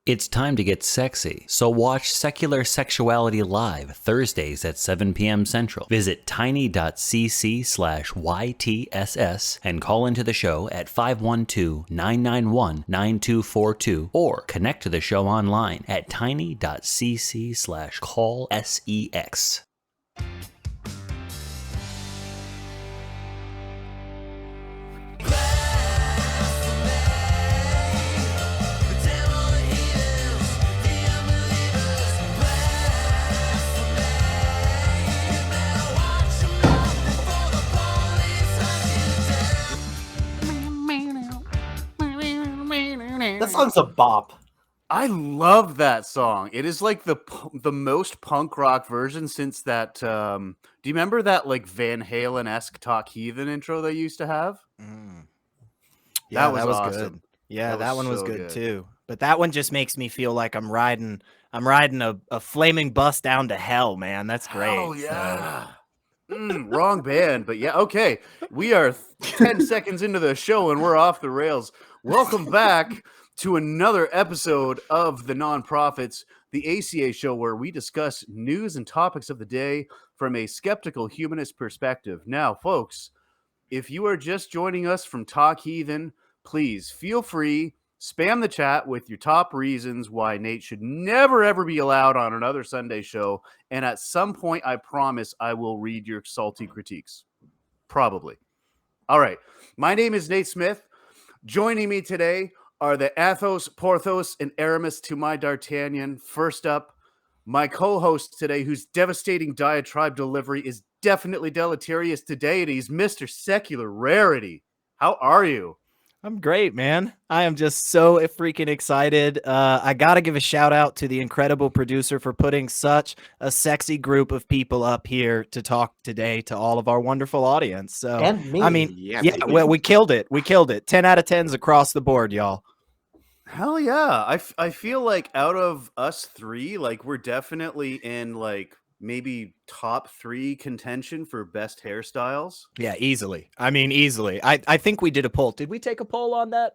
It's time to get sexy, so watch Secular Sexuality live Thursdays at 7 p.m. Central. Visit tiny.cc/YTSS and call into the show at 512-991-9242 or connect to the show online at tiny.cc/callsex. That song's a bop. I love that song. It is like the most punk rock version since that. Do you remember that like Van Halen-esque Talk Heathen intro they used to have? Yeah, that was awesome. good. Yeah, that one was so good too. But that one just makes me feel like I'm riding a flaming bus down to hell, man. That's great. Oh yeah. Wrong band, but yeah, okay. We are 10 seconds into the show and we're off the rails. Welcome back to another episode of The Nonprofits, the ACA show where we discuss news and topics of the day from a skeptical humanist perspective. Now, folks, if you are just joining us from Talk Heathen, please feel free, spam the chat with your top reasons why Nate should never, ever be allowed on another Sunday show. And at some point, I promise I will read your salty critiques. Probably. All right. My name is Nate Smith. Joining me today are the Athos, Porthos, and Aramis to my D'Artagnan. First up, my co-host today, whose devastating diatribe delivery is definitely deleterious to deities, Mr. Secular Rarity. How are you? I'm great, man. I am just so freaking excited. I got to give a shout out to the incredible producer for putting such a sexy group of people up here to talk today to all of our wonderful audience. So, And me. I mean, well, we killed it. We killed it. 10 out of 10s across the board, y'all. Hell yeah. I feel like out of us three, like we're definitely in like maybe top 3 contention for best hairstyles. Yeah, easily. I mean, easily. I think we did a poll. Did we take a poll on that?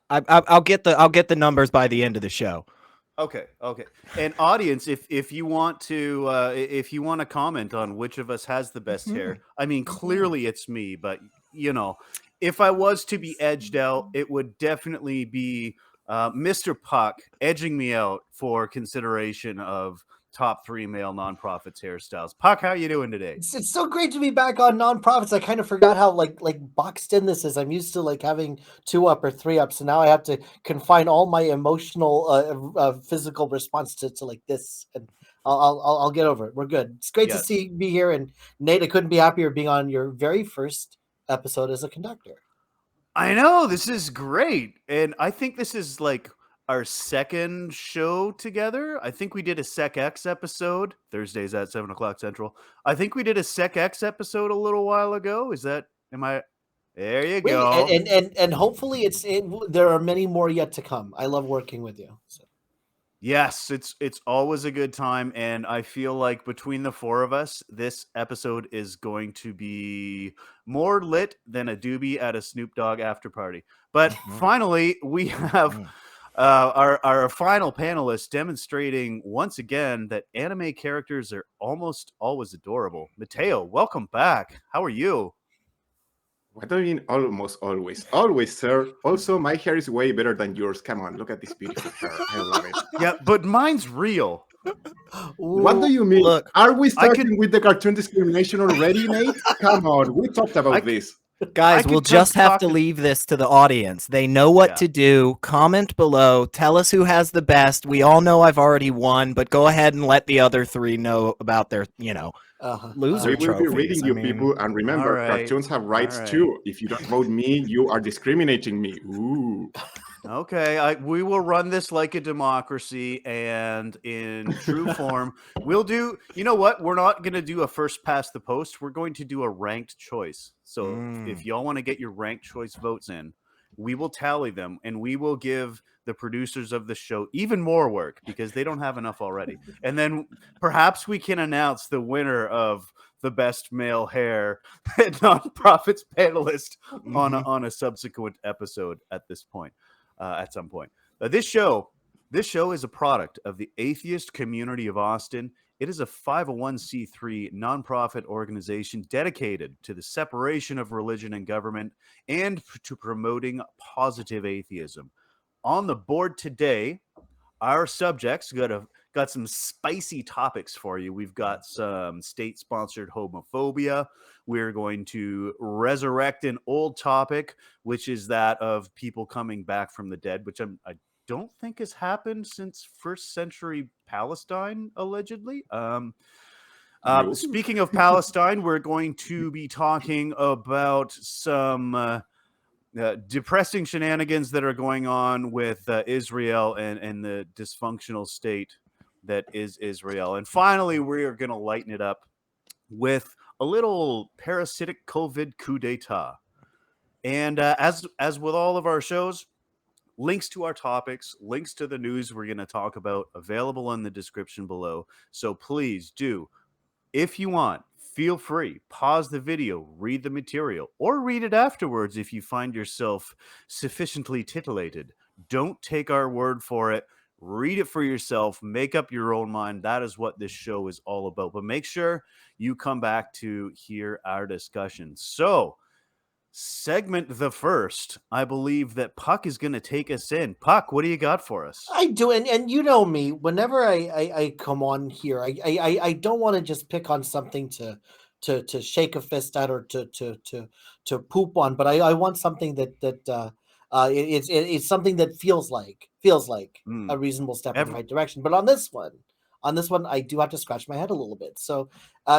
I'll get the numbers by the end of the show. Okay. And audience, if you want to comment on which of us has the best hair, I mean, clearly it's me, but you know, if I was to be edged out, it would definitely be Mr. Puck edging me out for consideration of top 3 male nonprofits hairstyles. Puck, how you doing today? It's so great to be back on Nonprofits. I kind of forgot how like boxed in this is. I'm used to like having 2 up or 3 up, so now I have to confine all my emotional, physical response to like this, and I'll get over it. We're good. It's great to be here, and Nate, I couldn't be happier being on your very first episode as a conductor. I know, this is great, and I think this is like our second show together. I think we did a SecX episode Thursdays at 7:00 Central. I think we did a SecX episode a little while ago. There you go. And hopefully there are many more yet to come. I love working with you. So. Yes, it's always a good time, and I feel like between the 4 of us, this episode is going to be more lit than a doobie at a Snoop Dogg after party. But finally, we have our final panelist demonstrating once again that anime characters are almost always adorable. Mateo, welcome back. How are you? What do you mean almost always? Always, sir. Also, my hair is way better than yours. Come on, look at this beautiful hair. I love it. Yeah, but mine's real. What do you mean? Look, are we starting with the cartoon discrimination already, Nate? Come on, we talked about this. Guys, we'll just have to leave this to the audience. They know what to do. Comment below. Tell us who has the best. We all know I've already won, but go ahead and let the other 3 know about their, loser We will trophies. be reading you people, and remember, cartoons have rights too. If you don't vote me, you are discriminating me. Ooh. Okay, we will run this like a democracy, and in true form, we'll do, you know what? We're not going to do a first past the post. We're going to do a ranked choice. So if y'all want to get your ranked choice votes in, we will tally them, and we will give the producers of the show even more work because they don't have enough already. And then perhaps we can announce the winner of the best male hair nonprofits panelist on a subsequent episode at this point. At some point. This show This show is a product of the atheist community of Austin. It is a 501c3 nonprofit organization dedicated to the separation of religion and government and to promoting positive atheism. On the board today, our subjects got some spicy topics for you. We've got some state-sponsored homophobia. We're going to resurrect an old topic, which is that of people coming back from the dead, which I don't think has happened since first century Palestine, allegedly. No. Speaking of Palestine, we're going to be talking about some depressing shenanigans that are going on with Israel and the dysfunctional state that is Israel. And finally, we're going to lighten it up with a little parasitic COVID coup d'etat. And as with all of our shows, links to our topics, links to the news we're going to talk about, available in the description below. So please do, if you want, feel free, pause the video, read the material, or read it afterwards if you find yourself sufficiently titillated. Don't take our word for it. Read it for yourself. Make up your own mind. That is what this show is all about. But make sure you come back to hear our discussion. So, segment the first, I believe that Puck is going to take us in. Puck, what do you got for us? I do, and you know me. Whenever I come on here, I don't want to just pick on something to shake a fist at or to poop on, but I want something that it's something that feels like a reasonable step in the right direction. But on this one, I do have to scratch my head a little bit. So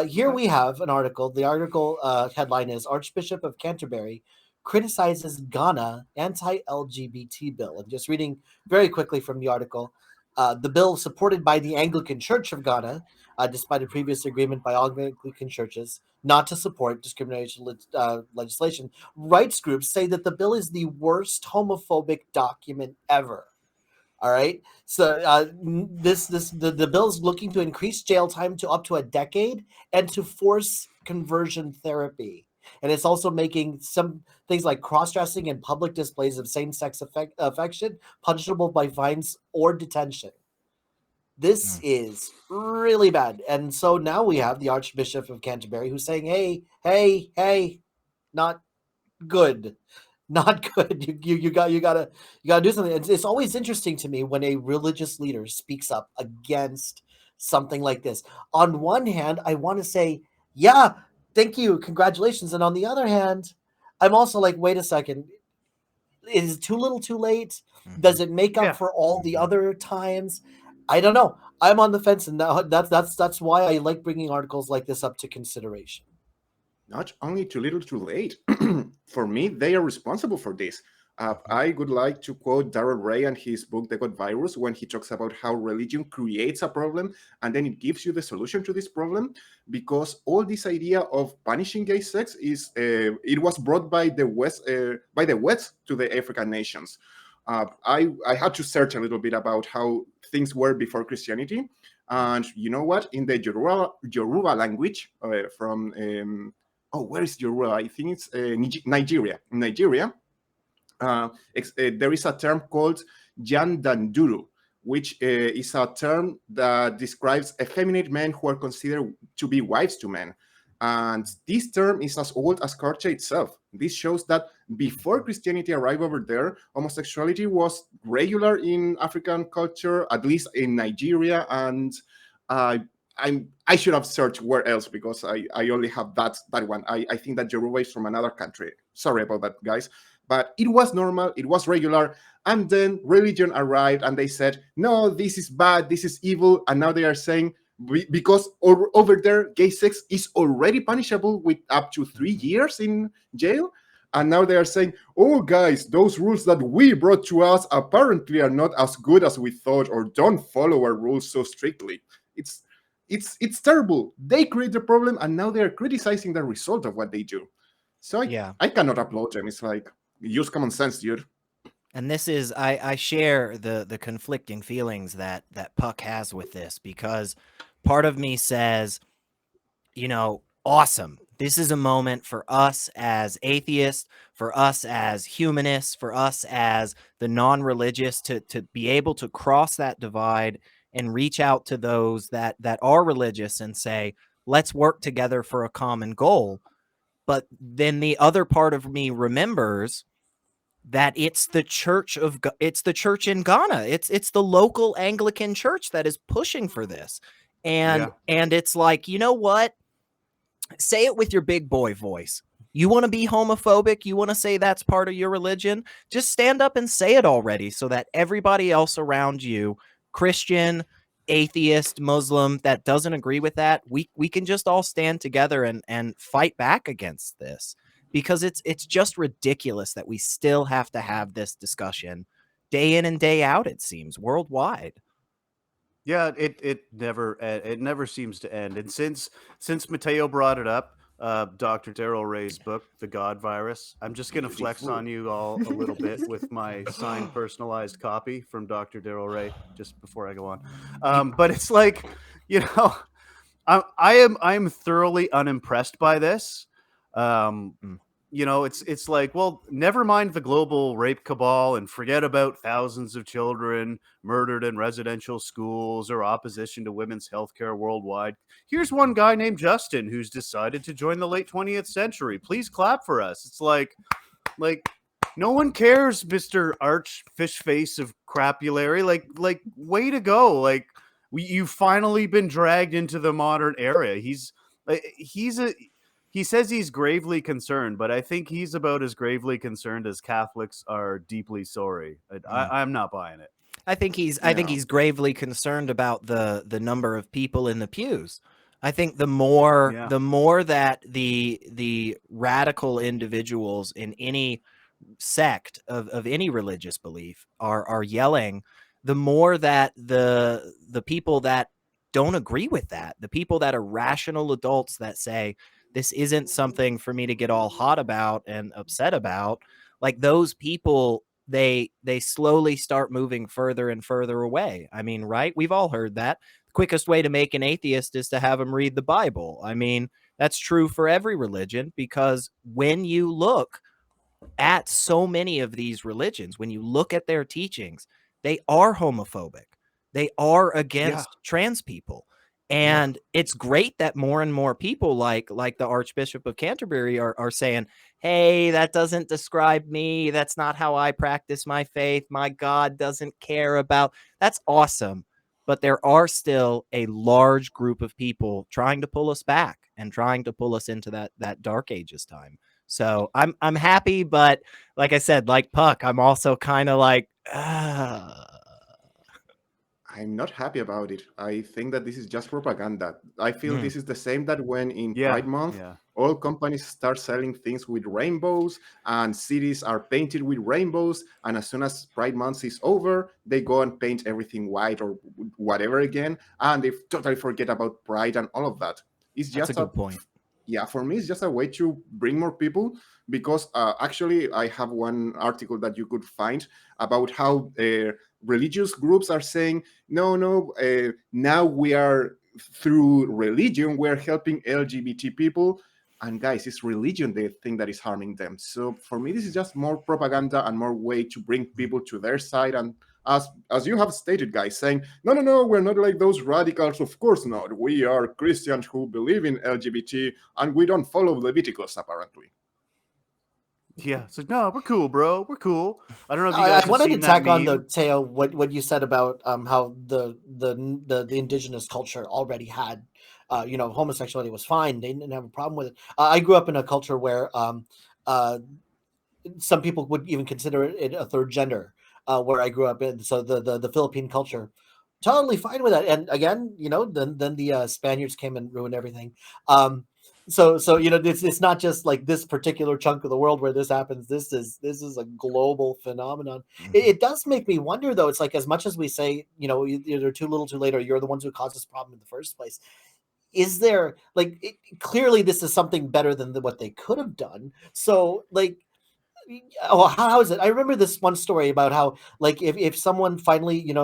here we have an article. The article headline is Archbishop of Canterbury criticizes Ghana anti-LGBT bill. And just reading very quickly from the article, the bill supported by the Anglican Church of Ghana, despite a previous agreement by Anglican churches not to support discrimination legislation. Rights groups say that the bill is the worst homophobic document ever. All right. So the bill is looking to increase jail time to up to a decade and to force conversion therapy. And it's also making some things like cross-dressing and public displays of same-sex affection punishable by fines or detention. This is really bad. And so now we have the Archbishop of Canterbury who's saying, hey, not good. Not good. You gotta do something. It's always interesting to me when a religious leader speaks up against something like this. On one hand, I want to say, yeah, thank you, congratulations. And on the other hand, I'm also like, wait a second. Is it too little too late? Does it make up for all the other times? I don't know. I'm on the fence, and that's why I like bringing articles like this up to consideration. Not only too little too late. For me, they are responsible for this. I would like to quote Darrell Ray and his book, The God Virus, when he talks about how religion creates a problem and then it gives you the solution to this problem, because all this idea of punishing gay sex is it was brought by the West to the African nations. I had to search a little bit about how things were before Christianity, and you know what? In the Yoruba language from where is Yoruba? I think it's Nigeria. In Nigeria, there is a term called Yandanduru, which is a term that describes effeminate men who are considered to be wives to men. And this term is as old as culture itself. This shows that before Christianity arrived over there, homosexuality was regular in African culture, at least in Nigeria. And I should have searched where else, because I only have that one. I think that Yoruba is from another country. Sorry about that, guys. But it was normal, it was regular, and then religion arrived and they said, no, this is bad, this is evil, and now they are saying, because over there, gay sex is already punishable with up to 3 years in jail, and now they are saying, oh guys, those rules that we brought to us apparently are not as good as we thought, or don't follow our rules so strictly. It's terrible. They create the problem, and now they are criticizing the result of what they do. So I cannot applaud them. It's like, use common sense, dude. And this is, I share the conflicting feelings that Puck has with this, because part of me says, you know, awesome. This is a moment for us as atheists, for us as humanists, for us as the non-religious to be able to cross that divide and reach out to those that are religious and say, let's work together for a common goal. But then the other part of me remembers that it's the church in Ghana. It's the local Anglican church that is pushing for this. And it's like, you know what? Say it with your big boy voice. You want to be homophobic? You want to say that's part of your religion? Just stand up and say it already so that everybody else around you, Christian, atheist, Muslim, that doesn't agree with that, we can just all stand together and fight back against this, because it's just ridiculous that we still have to have this discussion day in and day out, it seems, worldwide. Yeah, it never seems to end. And since Mateo brought it up, Dr. Daryl Ray's book, The God Virus, I'm just gonna flex on you all a little bit with my signed personalized copy from Dr. Daryl Ray just before I go on. But it's like, you know, I'm thoroughly unimpressed by this. You know, it's like, well, never mind the global rape cabal and forget about thousands of children murdered in residential schools or opposition to women's healthcare worldwide. Here's one guy named Justin who's decided to join the late 20th century. Please clap for us. It's like no one cares, Mr. Arch Fish Face of Crapulary. Like way to go. Like you've finally been dragged into the modern era. He says he's gravely concerned, but I think he's about as gravely concerned as Catholics are deeply sorry. I'm not buying it. I think he's gravely concerned about the number of people in the pews. I think the more that the radical individuals in any sect of any religious belief are yelling, the more that the people that don't agree with that, the people that are rational adults that say, this isn't something for me to get all hot about and upset about, like those people, they slowly start moving further and further away. I mean, right? We've all heard that. The quickest way to make an atheist is to have him read the Bible. I mean, that's true for every religion, because when you look at so many of these religions, when you look at their teachings, they are homophobic. They are against trans people. And it's great that more and more people like the Archbishop of Canterbury are saying, hey, that doesn't describe me. That's not how I practice my faith. My God doesn't care about. That's awesome. But there are still a large group of people trying to pull us back and trying to pull us into that dark ages time. So I'm happy, but like I said, like Puck, I'm also kind of like, I'm not happy about it. I think that this is just propaganda. I feel this is the same that when in Pride Month, all companies start selling things with rainbows and cities are painted with rainbows. And as soon as Pride Month is over, they go and paint everything white or whatever again. And they totally forget about Pride and all of that. It's just a good point. Yeah, for me, it's just a way to bring more people, because actually I have one article that you could find about how religious groups are saying, no, now we are, through religion, we're helping LGBT people. And guys, it's religion, the thing that is harming them. So for me, this is just more propaganda and more way to bring people to their side. And as you have stated, guys, saying, no, we're not like those radicals. Of course not. We are Christians who believe in LGBT and we don't follow Leviticus, apparently. Yeah, it's like, no, we're cool, bro. We're cool. I don't know if you guys I wanted to tack on though, Teo, what you said about how the indigenous culture already had, homosexuality was fine. They didn't have a problem with it. I grew up in a culture where some people would even consider it a third gender, where I grew up in. So the Philippine culture, totally fine with that. And again, then the Spaniards came and ruined everything. So it's not just like this particular chunk of the world where this happens. This is a global phenomenon. It does make me wonder, though. It's like, as much as we say, either too little, too late, or you're the ones who caused this problem in the first place. Is there clearly this is something better than what they could have done? So how is it? I remember this one story about how if someone finally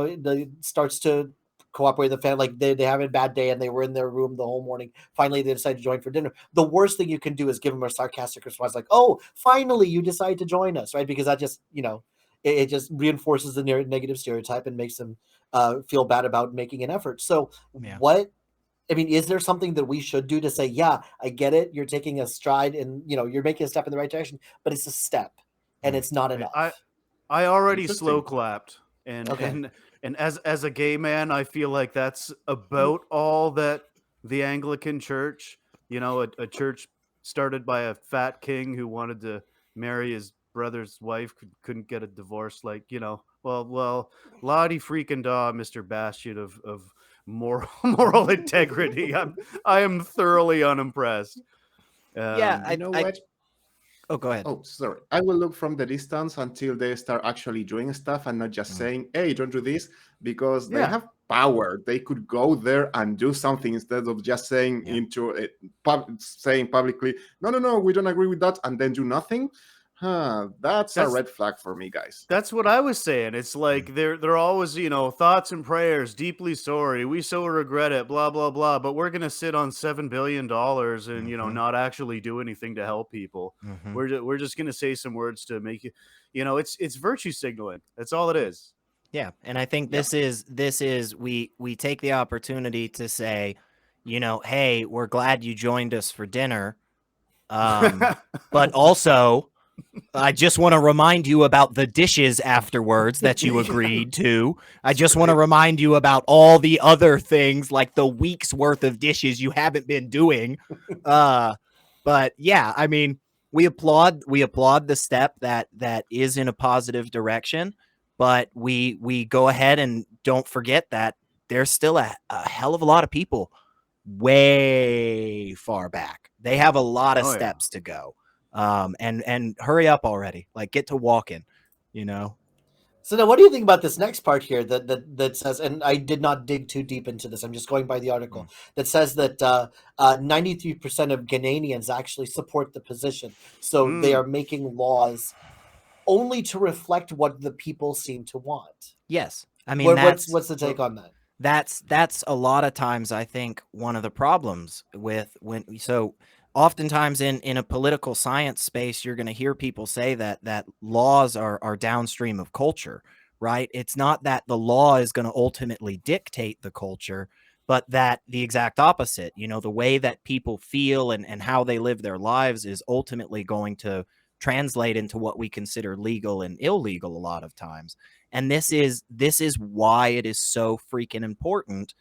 starts to cooperate with the family. Like they have a bad day and they were in their room the whole morning. Finally, they decided to join for dinner. The worst thing you can do is give them a sarcastic response like, "Oh, finally you decided to join us," right? Because that just, it just reinforces the negative stereotype and makes them feel bad about making an effort. So Yeah. is there something that we should do to say, yeah, I get it, you're taking a stride and you're making a step in the right direction, but it's a step and it's not enough? I already Interesting. slow clapped, and Okay. and as a gay man, I feel like that's about all that the Anglican Church, a church started by a fat king who wanted to marry his brother's wife, couldn't get a divorce, well, Lottie freaking da, Mr. Bastion of moral integrity. I am thoroughly unimpressed. Yeah, You know what? Oh, go ahead. Oh, sorry. I will look from the distance until they start actually doing stuff and not just saying, "Hey, don't do this," because they Yeah. have power. They could go there and do something instead of just saying saying publicly, "No, we don't agree with that," and then do nothing. That's a red flag for me, guys. That's what I was saying. It's like they're always, thoughts and prayers, deeply sorry, we so regret it, blah blah blah. But we're gonna sit on $7 billion and not actually do anything to help people. Mhm. We're just gonna say some words to make you, it's virtue signaling. That's all it is. Yeah, and I think this is we take the opportunity to say, hey, we're glad you joined us for dinner, but also I just want to remind you about the dishes afterwards that you agreed to. I just want to remind you about all the other things, like the week's worth of dishes you haven't been doing. But yeah, we applaud the step that is in a positive direction, but we go ahead and don't forget that there's still a hell of a lot of people way far back. They have a lot of steps to go. And hurry up already, like get to walking, So now, what do you think about this next part here that says, and I did not dig too deep into this, I'm just going by the article, that says that 93% of Ghanaians actually support the position. So they are making laws only to reflect what the people seem to want. Yes. What's the take on that? That's a lot of times, I think, one of the problems with oftentimes in a political science space, you're going to hear people say that laws are downstream of culture, right? It's not that the law is going to ultimately dictate the culture, but that the exact opposite, the way that people feel and how they live their lives is ultimately going to translate into what we consider legal and illegal a lot of times. And this is why it is so freaking important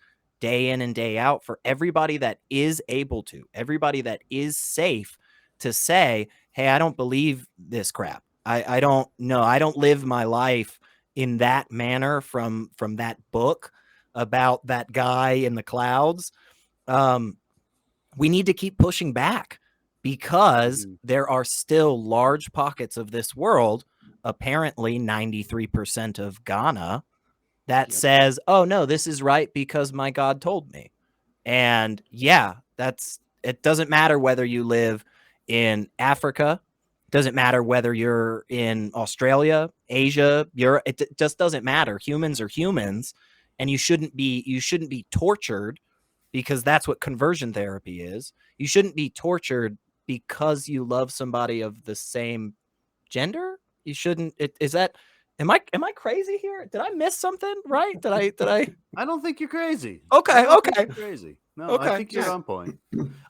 day in and day out for everybody that is able to, everybody that is safe to say, hey, I don't believe this crap. I don't know. I don't live my life in that manner from that book about that guy in the clouds. We need to keep pushing back because there are still large pockets of this world, apparently 93% of Ghana, that says, oh no, this is right because my God told me. And yeah, it doesn't matter whether you live in Africa, doesn't matter whether you're in Australia, Asia, Europe, it just doesn't matter. Humans are humans, and you shouldn't be tortured because that's what conversion therapy is. You shouldn't be tortured because you love somebody of the same gender. You shouldn't. Am I crazy here? Did I miss something? Right? Did I? I don't think you're crazy. Okay. You're crazy. No, Okay. I think you're on point.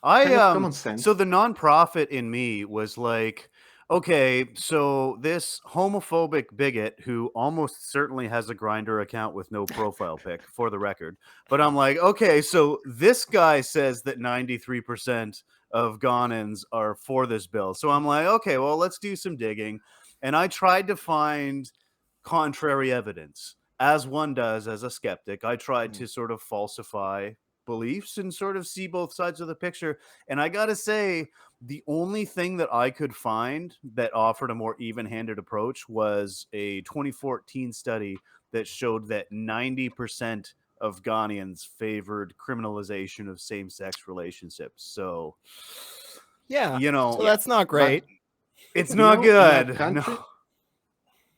Common sense. So the nonprofit in me was like, okay, so this homophobic bigot who almost certainly has a Grindr account with no profile pic, for the record. But I'm like, okay, so this guy says that 93% of Ghanaians are for this bill. So I'm like, okay, well, let's do some digging. And I tried to find contrary evidence, as one does as a skeptic. I tried to sort of falsify beliefs and sort of see both sides of the picture. And I got to say, the only thing that I could find that offered a more even-handed approach was a 2014 study that showed that 90% of Ghanaians favored criminalization of same-sex relationships. So, Yeah. So that's not great. It's not good. In a country, No.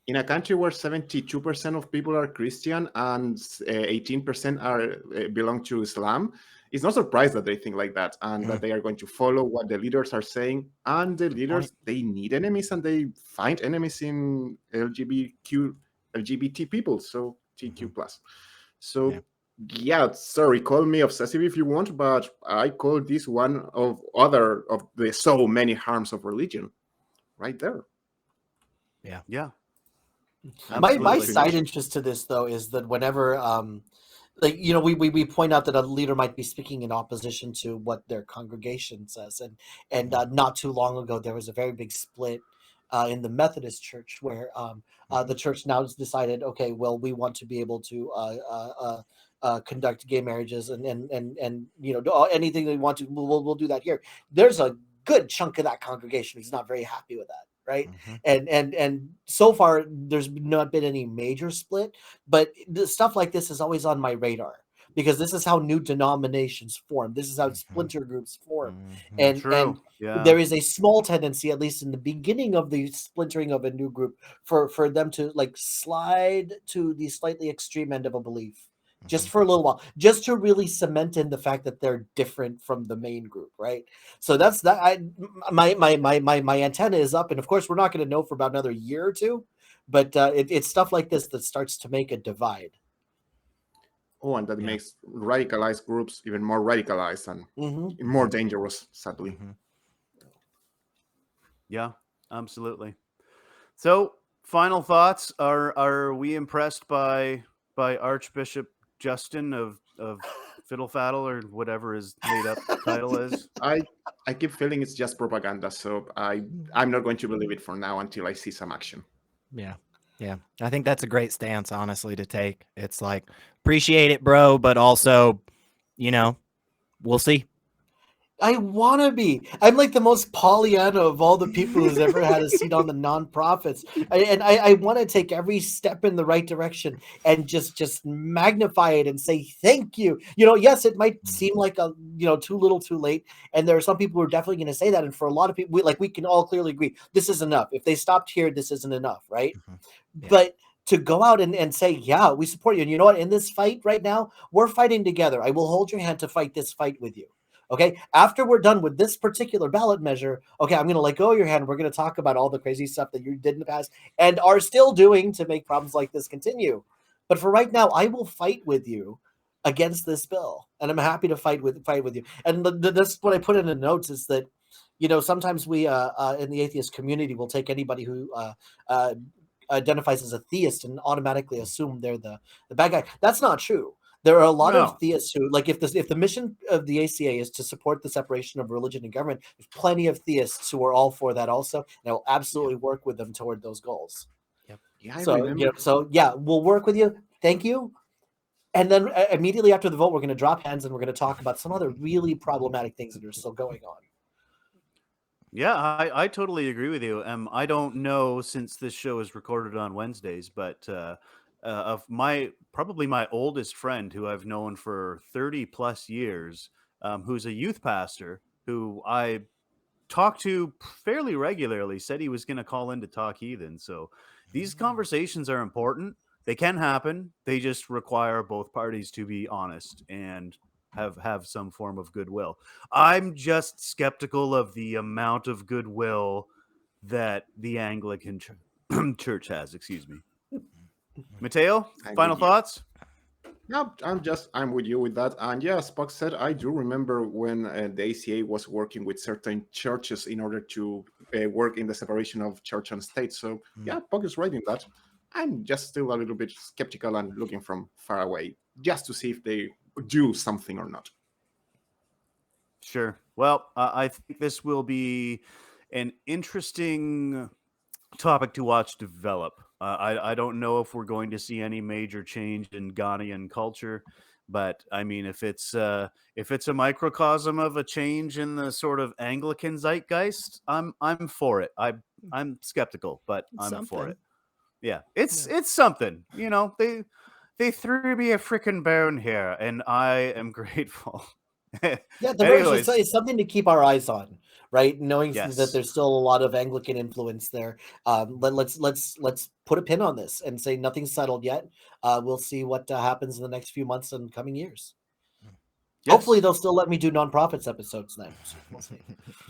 in a country where 72% of people are Christian and 18% belong to Islam, it's not surprised that they think like that and that they are going to follow what the leaders are saying. And the leaders, they need enemies and they find enemies in LGBT people, so TQ plus. So yeah, sorry, call me obsessive if you want, but I call this one of the so many harms of religion right there. Yeah. My Absolutely. side interest to this though is that whenever like we point out that a leader might be speaking in opposition to what their congregation says, and not too long ago there was a very big split in the Methodist Church where the church now has decided, okay, well, we want to be able to conduct gay marriages and do anything they want to. We'll do that here. There's a good chunk of that congregation who's not very happy with that. Right. And so far there's not been any major split, but the stuff like this is always on my radar because this is how new denominations form. This is how splinter groups form. And there is a small tendency, at least in the beginning of the splintering of a new group, for them to like slide to the slightly extreme end of a belief. Just for a little while, just to really cement in the fact that they're different from the main group, right? So that's that. My antenna is up, and of course, we're not going to know for about another year or two. But it's stuff like this that starts to make a divide. Oh, and that makes radicalized groups even more radicalized and more dangerous, sadly. Yeah, absolutely. So, final thoughts: Are we impressed by Archbishop Justin of Fiddle Faddle or whatever his made up title is? I keep feeling it's just propaganda, so I'm not going to believe it for now until I see some action. Yeah. I think that's a great stance, honestly, to take. It's like, appreciate it, bro, but also, we'll see. I want to be. I'm like the most Pollyanna of all the people who's ever had a seat on the nonprofits. I want to take every step in the right direction and just magnify it and say thank you. Yes, it might seem like too little too late. And there are some people who are definitely going to say that. And for a lot of people, we can all clearly agree, this is enough. If they stopped here, this isn't enough, right? Yeah. But to go out and say, yeah, we support you. And you know what? In this fight right now, we're fighting together. I will hold your hand to fight this fight with you. Okay, after we're done with this particular ballot measure, okay, I'm going to let go of your hand. We're going to talk about all the crazy stuff that you did in the past and are still doing to make problems like this continue. But for right now, I will fight with you against this bill, and I'm happy to fight with you. And that's what I put in the notes is that, sometimes we in the atheist community will take anybody who identifies as a theist and automatically assume they're the bad guy. That's not true. There are a lot of theists who, like, if the mission of the ACA is to support the separation of religion and government, there's plenty of theists who are all for that also, and I will absolutely work with them toward those goals. Yep. Yeah, So we'll work with you. Thank you. And then immediately after the vote, we're going to drop hands and we're going to talk about some other really problematic things that are still going on. Yeah, I totally agree with you. I don't know, since this show is recorded on Wednesdays, but of probably my oldest friend who I've known for 30 plus years, who's a youth pastor who I talk to fairly regularly, said he was going to call in to talk heathen. So these conversations are important. They can happen. They just require both parties to be honest and have some form of goodwill. I'm just skeptical of the amount of goodwill that the Anglican Church has. Excuse me. Mateo, final thoughts? No, I'm with you with that. And yeah, Spock said, I do remember when the ACA was working with certain churches in order to work in the separation of church and state. So yeah, Spock is right in that. I'm just still a little bit skeptical and looking from far away just to see if they do something or not. Sure. Well, I think this will be an interesting topic to watch develop. I don't know if we're going to see any major change in Ghanaian culture, but I mean, if it's a microcosm of a change in the sort of Anglican zeitgeist, I'm for it. I'm skeptical, but I'm for it. Yeah, it's something. They threw me a freaking bone here, and I am grateful. Yeah, the version Anyways, is something to keep our eyes on, right? Knowing that yes. there's still a lot of Anglican influence there. Let's put a pin on this and say nothing's settled yet. We'll see what happens in the next few months and coming years. Hopefully, Yes. they'll still let me do non-profits episodes then. So we'll see.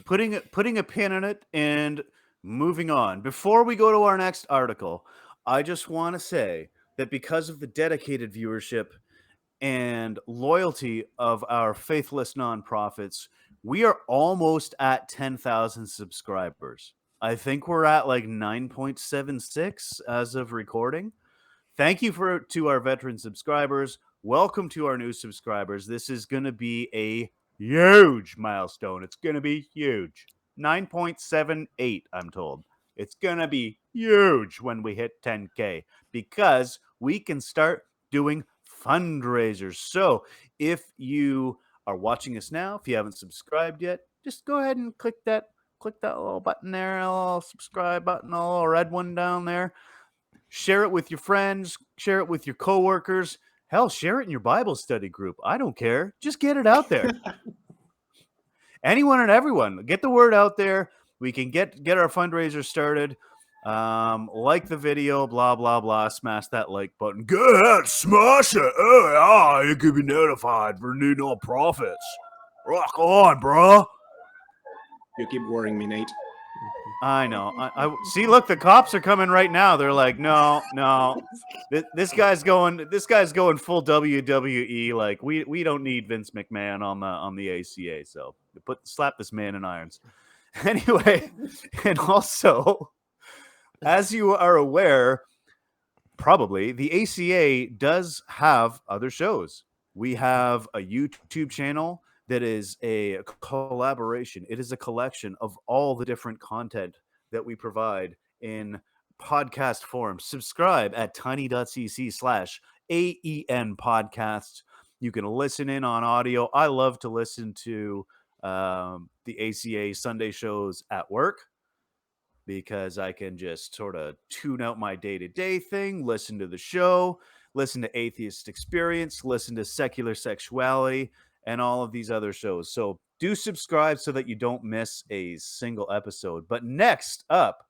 Putting a pin in it and moving on. Before we go to our next article, I just want to say that because of the dedicated viewership and loyalty of our faithless nonprofits, we are almost at 10,000 subscribers. I think we're at like 9.76 as of recording. Thank you to our veteran subscribers. Welcome to our new subscribers. This is going to be a huge milestone. It's going to be huge. 9.78, I'm told. It's going to be huge when we hit 10K because we can start doing fundraisers. So if you are watching us now, if you haven't subscribed yet, just go ahead and click that little button there, a little subscribe button, a little red one down there. Share it with your friends, share it with your coworkers. Hell, share it in your Bible study group. I don't care. Just get it out there. Anyone and everyone, get the word out there. We can get our fundraiser started. Like the video, blah, blah, blah. Smash that like button. Go ahead, smash it. Oh, yeah, you can be notified for new nonprofits. Rock on, bro. You keep worrying me, Nate. I know. I see. Look, the cops are coming right now. They're like, no. This guy's going full WWE. Like, we don't need Vince McMahon on the ACA. So slap this man in irons. Anyway, and also, as you are aware, probably the ACA does have other shows. We have a YouTube channel that is a collaboration. It is a collection of all the different content that we provide in podcast form. Subscribe at tiny.cc/AEN podcasts. You can listen in on audio. I love to listen to the ACA Sunday shows at work because I can just sort of tune out my day-to-day thing, listen to the show, listen to Atheist Experience, listen to Secular Sexuality, and all of these other shows. So do subscribe so that you don't miss a single episode. But next up,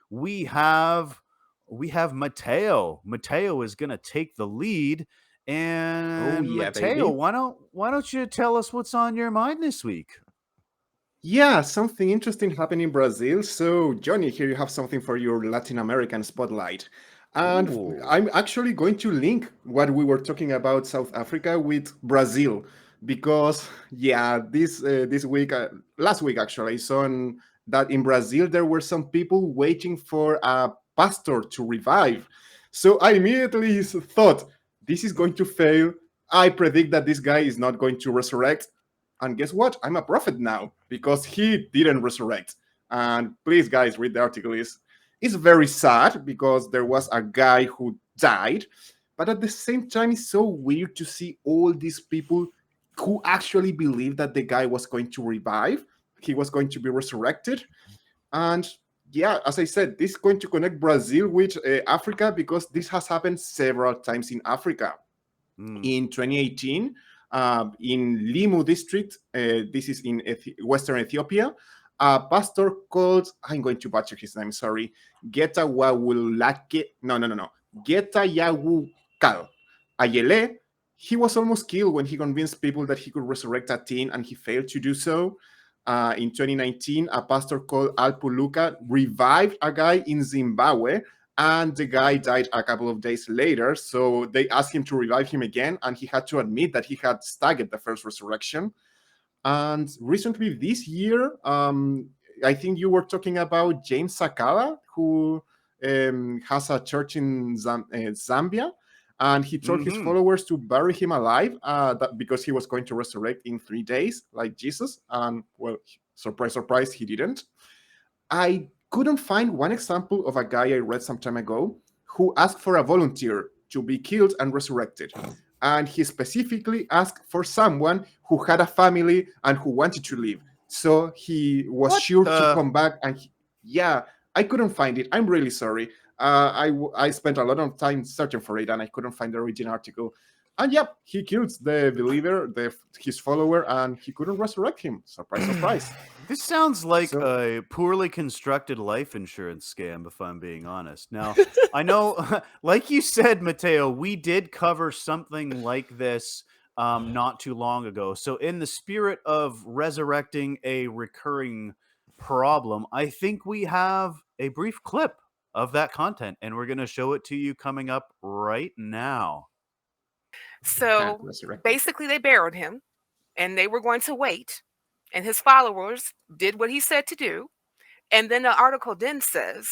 we have Mateo. Mateo is going to take the lead. And Mateo, baby. why don't you tell us what's on your mind this week? Yeah, something interesting happened in Brazil. So, Johnny, here you have something for your Latin American spotlight. And Ooh. I'm actually going to link what we were talking about South Africa with Brazil. Because, this week, last week actually, I saw that in Brazil there were some people waiting for a pastor to revive. So I immediately thought, this is going to fail. I predict that this guy is not going to resurrect. And guess what? I'm a prophet now because he didn't resurrect. And please, guys, read the article. It's very sad because there was a guy who died. But at the same time, it's so weird to see all these people who actually believed that the guy was going to revive. He was going to be resurrected. And yeah, as I said, this is going to connect Brazil with Africa because this has happened several times in Africa. In 2018, in Limu district, this is in Western Ethiopia, a pastor called, I'm going to butcher his name, sorry, Getawawulake, Getayawukal Ayele. He was almost killed when he convinced people that he could resurrect a teen, and he failed to do so. In 2019, a pastor called Alpuluka revived a guy in Zimbabwe, and the guy died a couple of days later. So they asked him to revive him again, and he had to admit that he had staggered the first resurrection. And recently this year, I think you were talking about James Sakala, who has a church in Zambia. And he told his followers to bury him alive because he was going to resurrect in 3 days, like Jesus. And, well, surprise, surprise, he didn't. I couldn't find one example of a guy I read some time ago who asked for a volunteer to be killed and resurrected. And he specifically asked for someone who had a family and who wanted to live. So he was sure to come back. And I couldn't find it. I'm really sorry. I spent a lot of time searching for it, and I couldn't find the original article. And yep, he kills the believer, his follower, and he couldn't resurrect him. Surprise, surprise. This sounds like So- a poorly constructed life insurance scam, if I'm being honest. Now, I know, like you said, Mateo, we did cover something like this not too long ago. So, in the spirit of resurrecting a recurring problem, I think we have a brief clip of that content, and we're going to show it to you coming up right now. So Resurrected. basically, they buried him and they were going to wait. And his followers did what he said to do. And then the article then says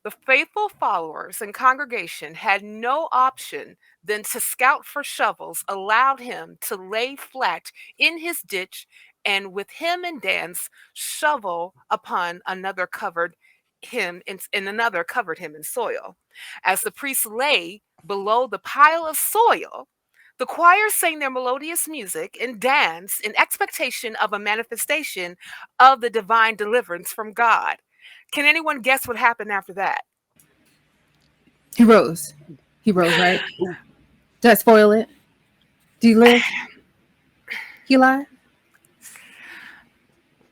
the faithful followers and congregation had no option than to scout for shovels, allowed him to lay flat in his ditch, and with him and dance, shovel upon another covered him in, and another covered him in soil. As the priests lay below the pile of soil, the choir sang their melodious music and danced in expectation of a manifestation of the divine deliverance from God. Can anyone guess what happened after that? He rose. He rose, right? Did I spoil it? Do you live? He alive?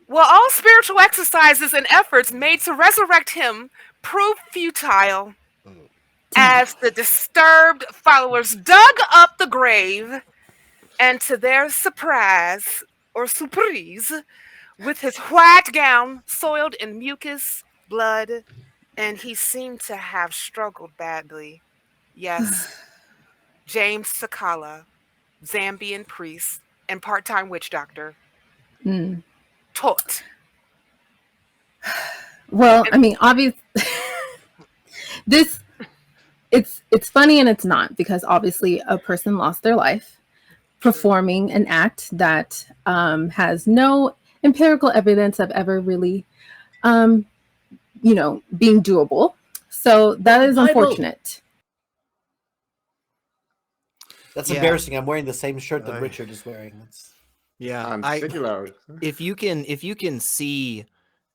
Well, all spiritual exercises and efforts made to resurrect him proved futile as the disturbed followers dug up the grave, and to their surprise or surprise, with his white gown soiled in mucus, blood, and he seemed to have struggled badly. Yes, James Sakala, Zambian priest and part-time witch doctor, Mm. taught. Well, I mean, obvious. It's funny and it's not, because obviously a person lost their life performing an act that has no empirical evidence of ever really, being doable. So that is unfortunate. That's Yeah. embarrassing. I'm wearing the same shirt that Richard is wearing. That's... Yeah, And secular. if you can see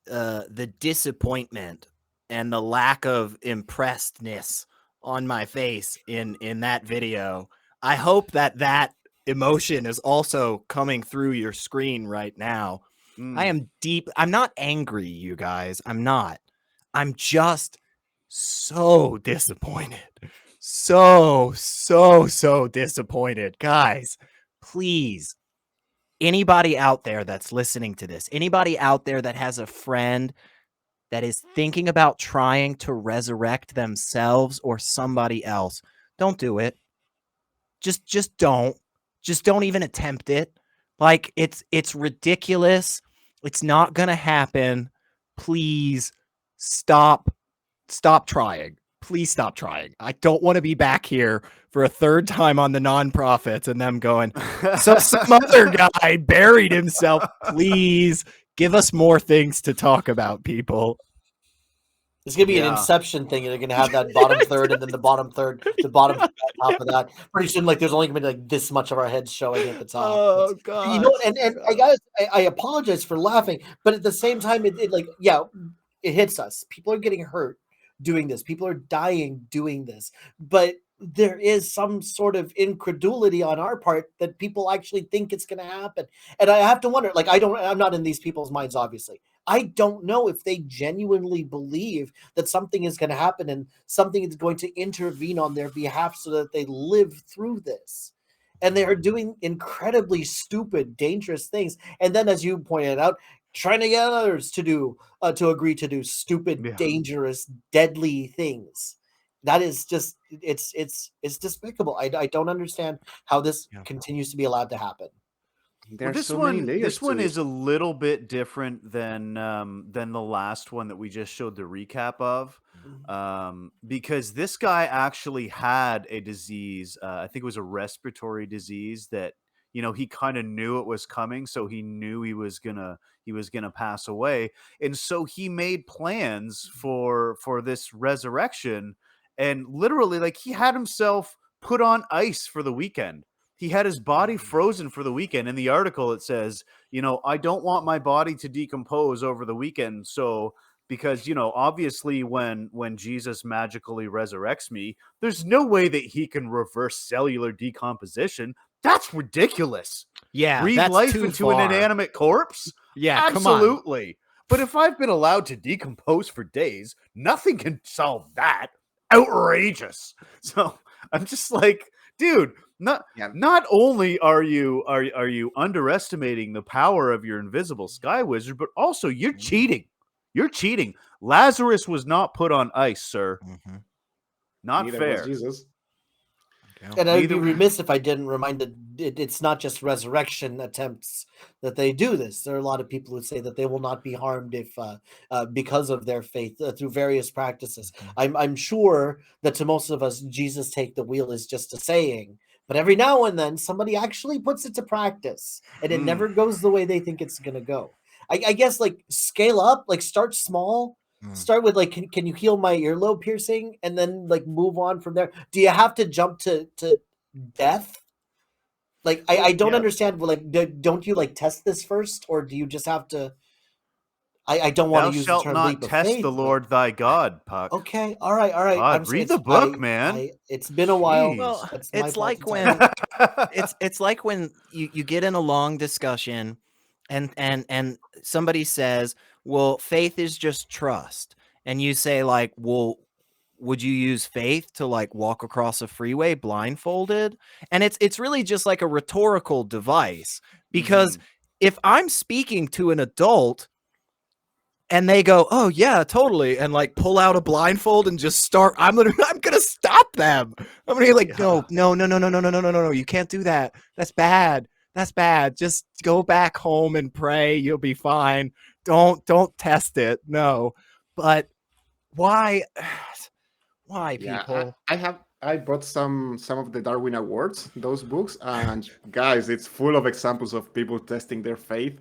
the disappointment and the lack of impressedness on my face in that video, I hope that emotion is also coming through your screen right now. I am deep. I'm not angry, you guys. I'm not. I'm just so disappointed. So disappointed. Guys, please. Anybody out there that's listening to this, anybody out there that has a friend that is thinking about trying to resurrect themselves or somebody else, don't do it. Just don't. Just don't even attempt it. Like, it's ridiculous. It's not gonna happen. Please stop trying. Please stop trying. I don't want to be back here for a third time on the nonprofits and them going, so some other guy buried himself. Please give us more things to talk about, people. It's gonna be an Yeah. Inception thing, and they're gonna have that bottom third, and then the bottom third, the bottom third on top of that. Pretty soon, like there's only gonna be like this much of our heads showing at the top. Oh god. You know, and I apologize for laughing, but at the same time, it like, yeah, it hits us. People are getting hurt doing this. People are dying doing this, but there is some sort of incredulity on our part that people actually think it's going to happen. And I have to wonder, like, I'm not in these people's minds, obviously. I don't know if they genuinely believe that something is going to happen and something is going to intervene on their behalf so that they live through this. And they are doing incredibly stupid, dangerous things. And then, as you pointed out, trying to get others to agree to do stupid, dangerous, deadly things. That is just, it's despicable. I don't understand how this continues to be allowed to happen. Well, this one is a little bit different than the last one that we just showed the recap of, because this guy actually had a disease. I think it was a respiratory disease that, you know, he kind of knew it was coming, so he knew he was gonna pass away, and so he made plans for this resurrection, and literally, like, he had himself put on ice for the weekend. He had his body frozen for the weekend. In the article, it says, you know, I don't want my body to decompose over the weekend, so because obviously when Jesus magically resurrects me, there's no way that he can reverse cellular decomposition. That's ridiculous. Yeah, Breathe that's life too into an far. inanimate corpse? Yeah, absolutely. But if I've been allowed to decompose for days, nothing can solve that. Outrageous. So I'm just like, dude, not only are you underestimating the power of your invisible sky wizard, but also you're cheating. You're cheating. Lazarus was not put on ice, sir. Mm-hmm. Not Neither fair. was Jesus. And I'd be remiss if I didn't remind that it's not just resurrection attempts that they do this. There are a lot of people who say that they will not be harmed if because of their faith through various practices. I'm sure that to most of us, Jesus take the wheel is just a saying, but every now and then somebody actually puts it to practice, and it never goes the way they think it's going to go. I guess like scale up, like start small. Start with like, can you heal my earlobe piercing, and then like move on from there. Do you have to jump to death? Like I don't understand. Like don't you like test this first, or do you just have to? I don't want to use the term leap of faith. Thou shalt not test the Lord thy God, Puck. Okay, all right. God, read the book, man. It's been a while. Well, it's like when you get in a long discussion, and somebody says, well, faith is just trust. And you say like, well, would you use faith to like walk across a freeway blindfolded? And it's really just like a rhetorical device, because if I'm speaking to an adult and they go, oh yeah, totally, and like pull out a blindfold and just start, I'm gonna stop them. I'm gonna be like, no, you can't do that. That's bad. That's bad. Just go back home and pray. You'll be fine. Don't test it. No. But why people? I brought some of the Darwin Awards, those books, and guys, it's full of examples of people testing their faith.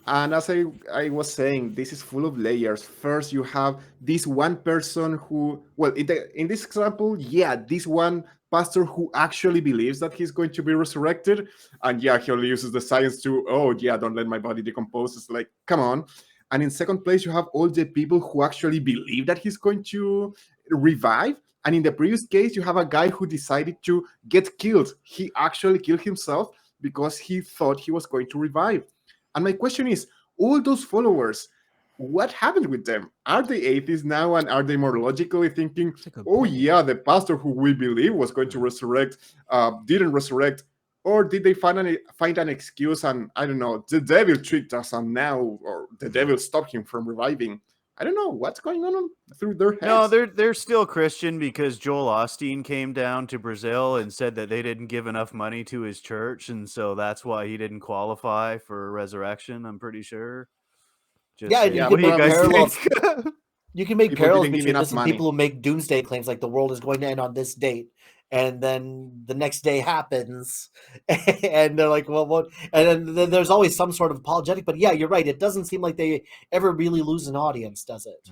And as I was saying, this is full of layers. First, you have this one person who, well, in this example, this one pastor who actually believes that he's going to be resurrected. And he only uses the science to, don't let my body decompose. It's like, come on. And in second place, you have all the people who actually believe that he's going to revive. And in the previous case, you have a guy who decided to get killed. He actually killed himself because he thought he was going to revive. And my question is, all those followers, what happened with them? Are they atheists now, and are they more logically thinking, the pastor who we believe was going to resurrect didn't resurrect? Or did they find an excuse and, I don't know, the devil tricked us and now, or the devil stopped him from reviving? I don't know what's going on through their heads. No, they're still Christian because Joel Osteen came down to Brazil and said that they didn't give enough money to his church, and so that's why he didn't qualify for resurrection. I'm pretty sure. What do you guys think? You can make parallels between this and people who make doomsday claims, like the world is going to end on this date, and then the next day happens, and they're like, well, what? And then there's always some sort of apologetic. But yeah, you're right. It doesn't seem like they ever really lose an audience, does it?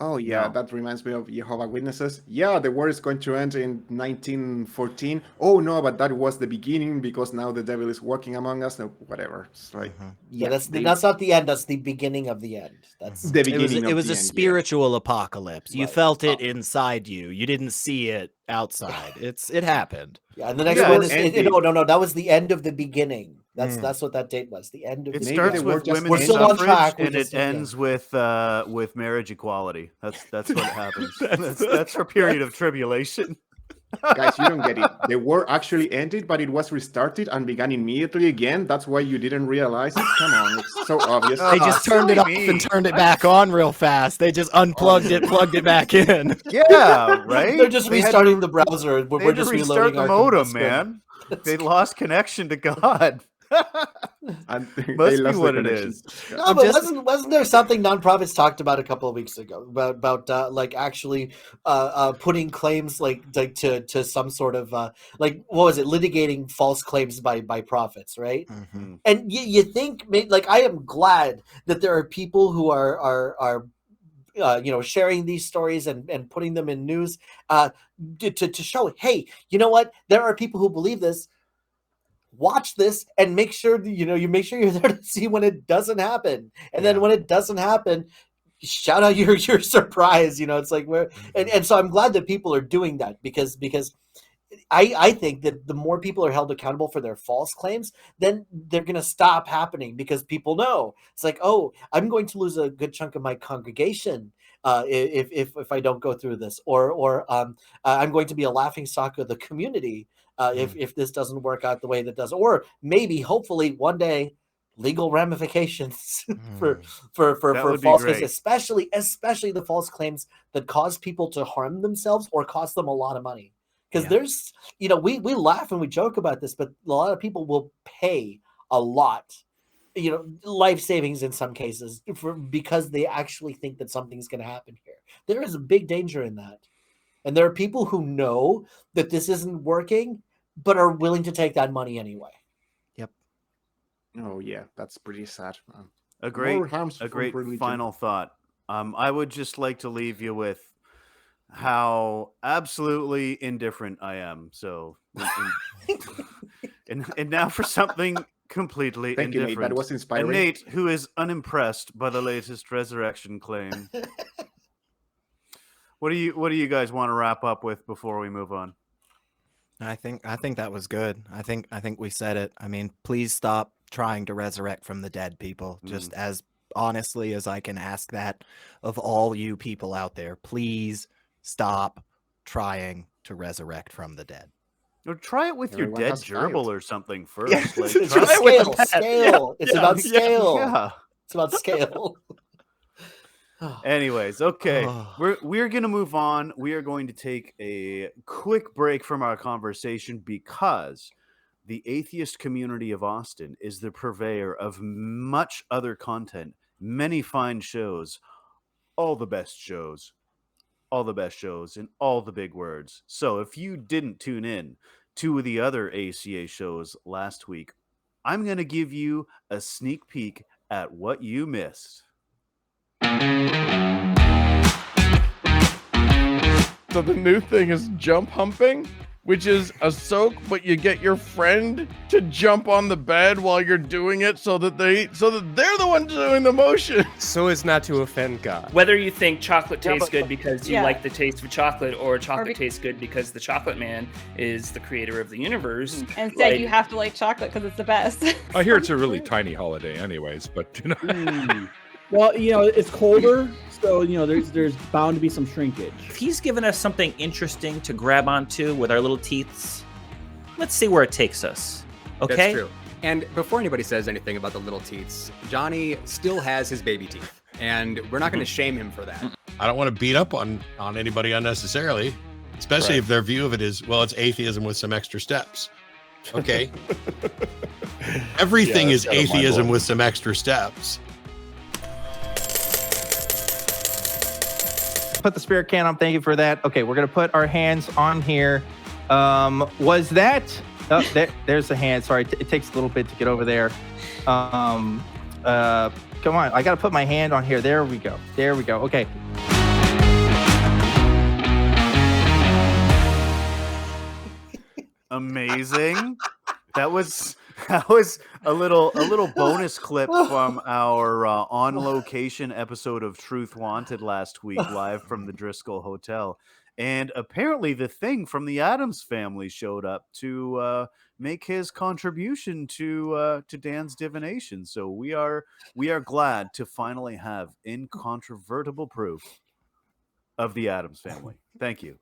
Oh, yeah, that reminds me of Jehovah's Witnesses. Yeah, the war is going to end in 1914. Oh, no, but that was the beginning because now the devil is working among us. No, whatever. It's like, that's not the end. That's the beginning of the end. That's the beginning. It was a spiritual apocalypse. You felt it inside you. You didn't see it outside. It happened. Yeah, and the next one is no. That was the end of the beginning. That's what that date was. The end of. It starts with women's suffrage and it ends with marriage equality. That's what happens. that's her period of tribulation. Guys, you don't get it. The war actually ended, but it was restarted and began immediately again. That's why you didn't realize it. Come on, it's so obvious. They just turned it off and turned it back on real fast. They just unplugged it, plugged it back in. Yeah, right? They're just restarting the browser. We're just restart the modem, man. They lost connection to God. And Must be what it is. No, but wasn't there something nonprofits talked about a couple of weeks ago about like actually putting claims like to some sort of like, what was it, litigating false claims by prophets, right? Mm-hmm. And you think, like, I am glad that there are people who are sharing these stories and putting them in news to show, hey, you know what, there are people who believe this. Watch this and make sure you make sure you're there to see when it doesn't happen, and then when it doesn't happen, shout out your surprise. It's like and so I'm glad that people are doing that because I think that the more people are held accountable for their false claims, then they're going to stop happening because people know it's like, oh, I'm going to lose a good chunk of my congregation if I don't go through this, or I'm going to be a laughingstock of the community if this doesn't work out the way that does, or maybe hopefully one day legal ramifications for would be false great. claims, especially the false claims that cause people to harm themselves or cost them a lot of money. Because there's, we laugh and we joke about this, but a lot of people will pay a lot, life savings in some cases because they actually think that something's going to happen here. There is a big danger in that. And there are people who know that this isn't working, but are willing to take that money anyway. Yep. Oh yeah, that's pretty sad. A great religion. final thought. I would just like to leave you with how absolutely indifferent I am. So, and now for something completely Thank you, indifferent. Nate. That was inspiring. And Nate, who is unimpressed by the latest resurrection claim. What do you guys want to wrap up with before we move on? I think that was good. I think we said it. I mean, please stop trying to resurrect from the dead, people. Just as honestly as I can ask that of all you people out there, please stop trying to resurrect from the dead. Or try it with Everyone your dead has gerbil failed. or something first. Yeah, Like, it's try it with a scale. It's about scale. Yeah. It's about scale. Anyways, okay, we're gonna move on. We are going to take a quick break from our conversation because the atheist community of Austin is the purveyor of much other content, many fine shows, all the best shows, and all the big words. So if you didn't tune in to the other ACA shows last week, I'm gonna give you a sneak peek at what you missed. So the new thing is jump humping, which is a soak, but you get your friend to jump on the bed while you're doing it so that they're the ones doing the motion. So as not to offend God. Whether you think chocolate tastes good because you like the taste of chocolate, or chocolate tastes good because the chocolate man is the creator of the universe. And said you have to like chocolate because it's the best. I hear it's a really tiny holiday anyways, but Well, it's colder, so there's bound to be some shrinkage. If he's given us something interesting to grab onto with our little teeths, let's see where it takes us. Okay? That's true. And before anybody says anything about the little teeths, Johnny still has his baby teeth, and we're not going to shame him for that. I don't want to beat up on anybody unnecessarily, especially if their view of it is, well, it's atheism with some extra steps. Okay. Everything is atheism with some extra steps. Put the spirit can on. Thank you for that. Okay, we're gonna put our hands on here. Was that? Oh, there's the hand. Sorry, it takes a little bit to get over there. Come on, I gotta put my hand on here. There we go. Okay. Amazing. That was a little bonus clip from our on location episode of Truth Wanted last week, live from the Driscoll Hotel. And apparently the Thing from the Addams Family showed up to make his contribution to Dan's divination. So we are glad to finally have incontrovertible proof of the Addams Family. Thank you.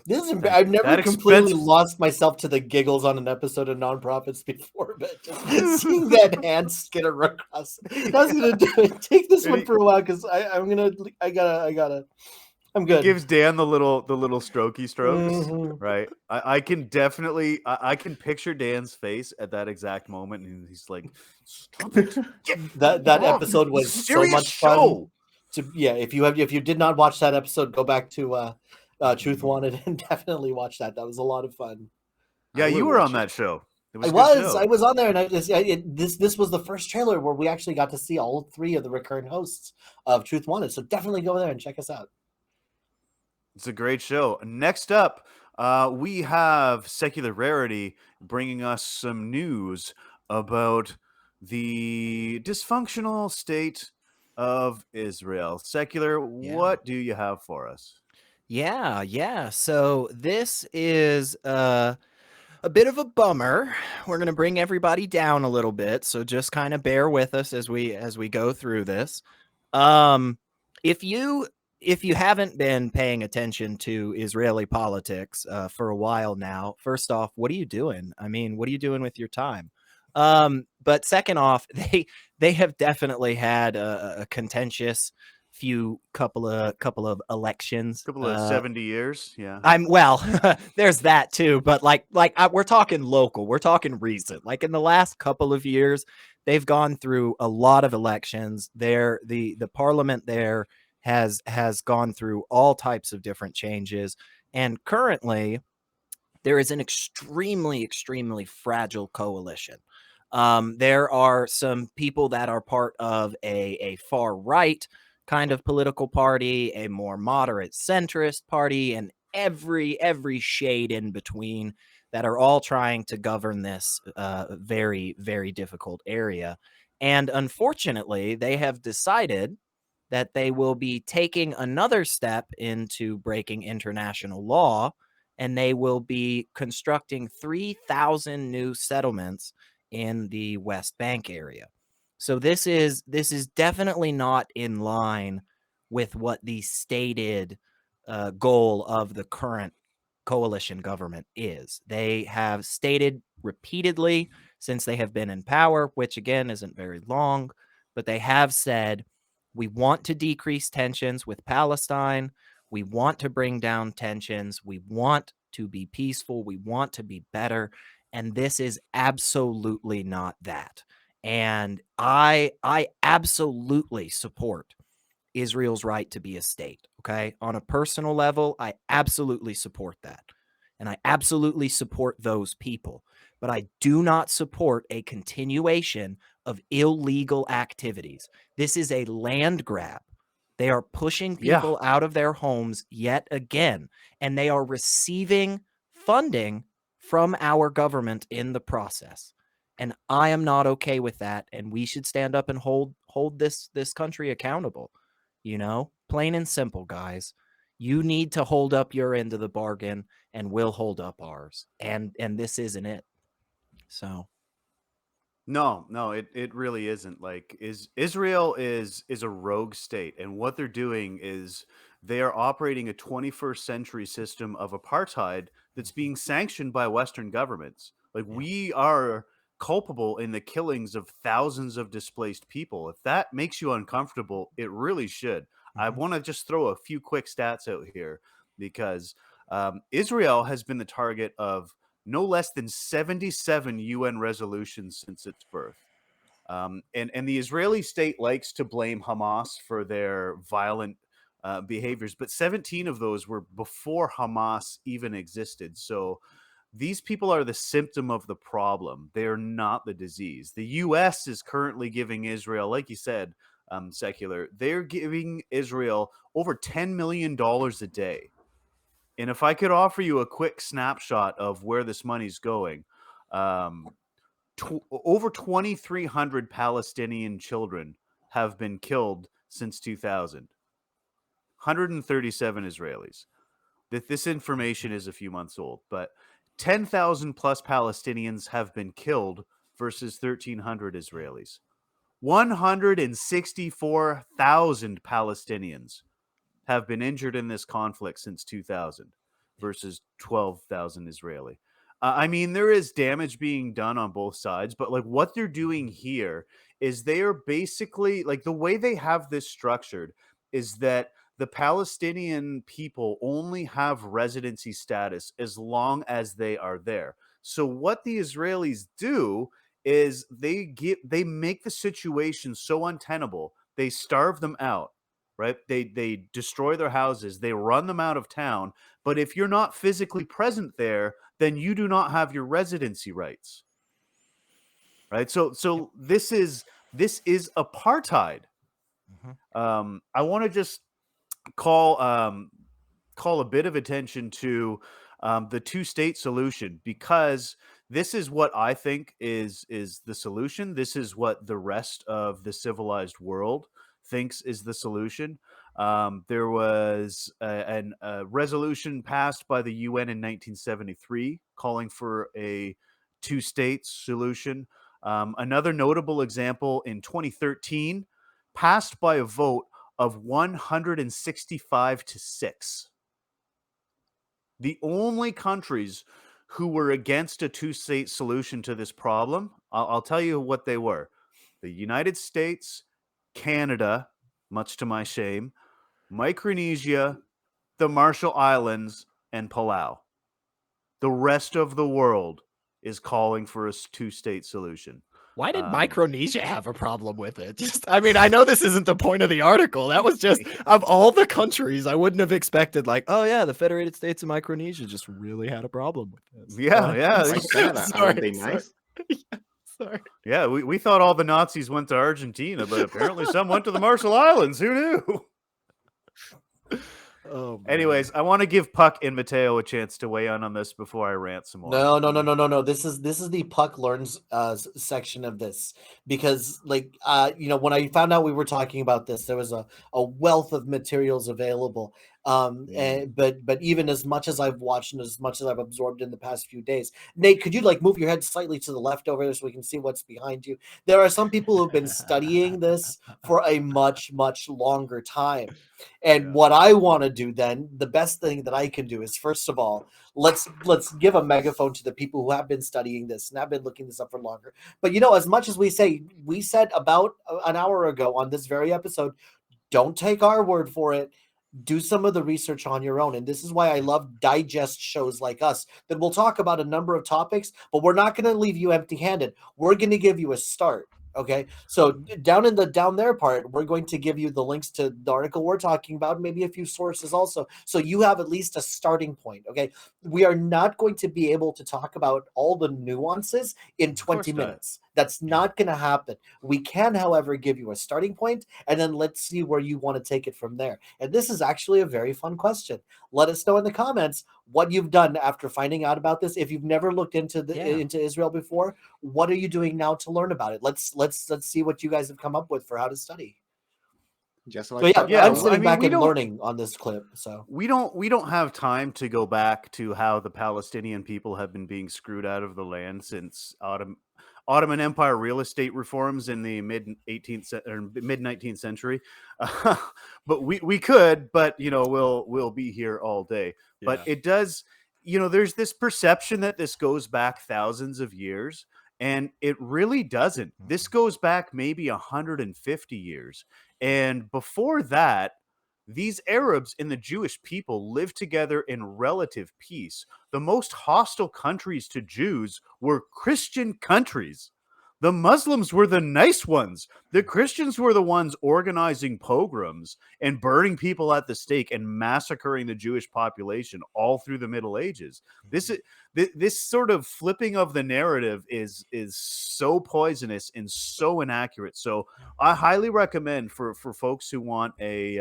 This is I've never completely lost myself to the giggles on an episode of Nonprofits before, but just seeing that hand skitter across, that's gonna do it. Take this one for a while because I'm good. He gives Dan the little strokey strokes, right? I can definitely I can picture Dan's face at that exact moment, and he's like, "Stop it!" that episode was so much fun. If you did not watch that episode, go back to Truth Wanted and definitely watch that. That was a lot of fun. Yeah, you were on that show. I was on there, and this was the first trailer where we actually got to see all three of the recurrent hosts of Truth Wanted. So definitely go there and check us out. It's a great show. Next up, we have Secular Rarity bringing us some news about the dysfunctional state of Israel. Secular, what do you have for us? Yeah. So this is a bit of a bummer. We're going to bring everybody down a little bit, so just kind of bear with us as we go through this. If you haven't been paying attention to Israeli politics for a while now, first off, what are you doing? I mean, what are you doing with your time? But second off, they have definitely had a contentious couple of elections. Couple of 70 years, yeah. There's that too, but we're talking local, we're talking recent. Like in the last couple of years, they've gone through a lot of elections. The parliament there has gone through all types of different changes, and currently there is an extremely fragile coalition. There are some people that are part of a far right kind of political party, a more moderate centrist party, and every shade in between that are all trying to govern this very, very difficult area. And unfortunately, they have decided that they will be taking another step into breaking international law, and they will be constructing 3,000 new settlements in the West Bank area. So this is definitely not in line with what the stated goal of the current coalition government is. They have stated repeatedly since they have been in power, which again isn't very long, but they have said, we want to decrease tensions with Palestine. We want to bring down tensions. We want to be peaceful. We want to be better. And this is absolutely not that. And I absolutely support Israel's right to be a state. Okay. On a personal level, I absolutely support that. And I absolutely support those people. But I do not support a continuation of illegal activities. This is a land grab. They are pushing people out of their homes yet again, and they are receiving funding from our government in the process. And I am not okay with that, and we should stand up and hold this country accountable. You know, plain and simple, guys. You need to hold up your end of the bargain, and we'll hold up ours. And this isn't it. So No, it really isn't. Like, Israel is a rogue state, and what they're doing is they are operating a 21st century system of apartheid that's being sanctioned by Western governments. Like, we are culpable in the killings of thousands of displaced people. If that makes you uncomfortable, it really should. I want to just throw a few quick stats out here because Israel has been the target of no less than 77 UN resolutions since its birth. And the Israeli state likes to blame Hamas for their violent behaviors, but 17 of those were before Hamas even existed. So these people are the symptom of the problem. They are not the disease. The U.S. is currently giving Israel, like you said, Secular, they're giving Israel over $10 million a day. And if I could offer you a quick snapshot of where this money's going, over 2,300 Palestinian children have been killed since 2000. 137 Israelis. This information is a few months old, but 10,000 plus Palestinians have been killed versus 1,300 Israelis. 164,000 Palestinians have been injured in this conflict since 2000 versus 12,000 Israeli. I mean, there is damage being done on both sides, but like what they're doing here is they are basically like the way they have this structured is that the Palestinian people only have residency status as long as they are there. So what the Israelis do is they make the situation so untenable, they starve them out. Right? They destroy their houses, they run them out of town. But if you're not physically present there, then you do not have your residency rights. Right? So this is apartheid. I want to just call a bit of attention to the two-state solution, because this is what I think is the solution. This is what the rest of the civilized world thinks is the solution. There was a resolution passed by the UN in 1973 calling for a two-state solution. Another notable example in 2013, passed by a vote of 165 to 6. The only countries who were against a two-state solution to this problem, I'll tell you what they were. The United States, Canada, much to my shame, Micronesia, the Marshall Islands, and Palau. The rest of the world is calling for a two-state solution. Why did Micronesia have a problem with it? Just, I mean, I know this isn't the point of the article. That was just, of all the countries, I wouldn't have expected, like, oh yeah, the Federated States of Micronesia just really had a problem with this. Yeah. Sorry. Yeah, we thought all the Nazis went to Argentina, but apparently some went to the Marshall Islands. Who knew? Oh, anyways, I want to give Puck and Mateo a chance to weigh in on this before I rant some more. No. This is the Puck learns section of this, because when I found out we were talking about this, there was a wealth of materials available. But even as much as I've watched and as much as I've absorbed in the past few days, Nate, could you move your head slightly to the left over there so we can see what's behind you? There are some people who've been studying this for a much, much longer time. And what I want to do then, the best thing that I can do is, first of all, let's give a megaphone to the people who have been studying this and have been looking this up for longer. But as much as we said about an hour ago on this very episode, don't take our word for it. Do some of the research on your own. And this is why I love digest shows like us, that we'll talk about a number of topics, but we're not going to leave you empty-handed. We're going to give you a start. Okay, so down there part, we're going to give you the links to the article we're talking about, maybe a few sources also, so you have at least a starting point. Okay, we are not going to be able to talk about all the nuances in 20 minutes. That's not going to happen. We can, however, give you a starting point, and then let's see where you want to take it from there. And this is actually a very fun question. Let us know in the comments what you've done after finding out about this. If you've never looked into Israel before, what are you doing now to learn about it? Let's see what you guys have come up with for how to study. Just like I'm sitting back and learning on this clip. So we don't have time to go back to how the Palestinian people have been being screwed out of the land since Ottoman Empire real estate reforms in the mid 19th century. But we could, but we'll be here all day. Yeah. But it does, there's this perception that this goes back thousands of years, and it really doesn't. This goes back maybe 150 years. And before that, these Arabs and the Jewish people lived together in relative peace. The most hostile countries to Jews were Christian countries. The Muslims were the nice ones. The Christians were the ones organizing pogroms and burning people at the stake and massacring the Jewish population all through the Middle Ages. This sort of flipping of the narrative is so poisonous and so inaccurate. So I highly recommend for folks who want a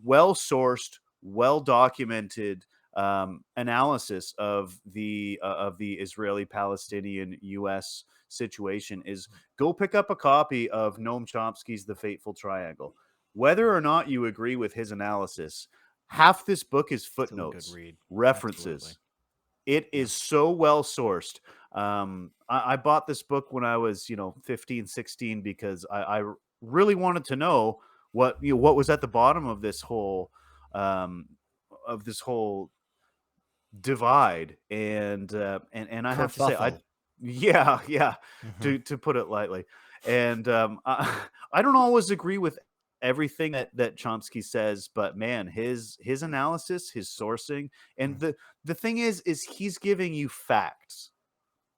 well-sourced, well-documented analysis of the Israeli-Palestinian U.S. situation is go pick up a copy of Noam Chomsky's The Fateful Triangle. Whether or not you agree with his analysis, half this book is footnotes, references. Absolutely. It is so well sourced. I bought this book when I was 15, 16 because I really wanted to know what was at the bottom of this whole divide, and I have to say to put it lightly, and I don't always agree with everything that Chomsky says, but man, his analysis, his sourcing, and the thing is he's giving you facts.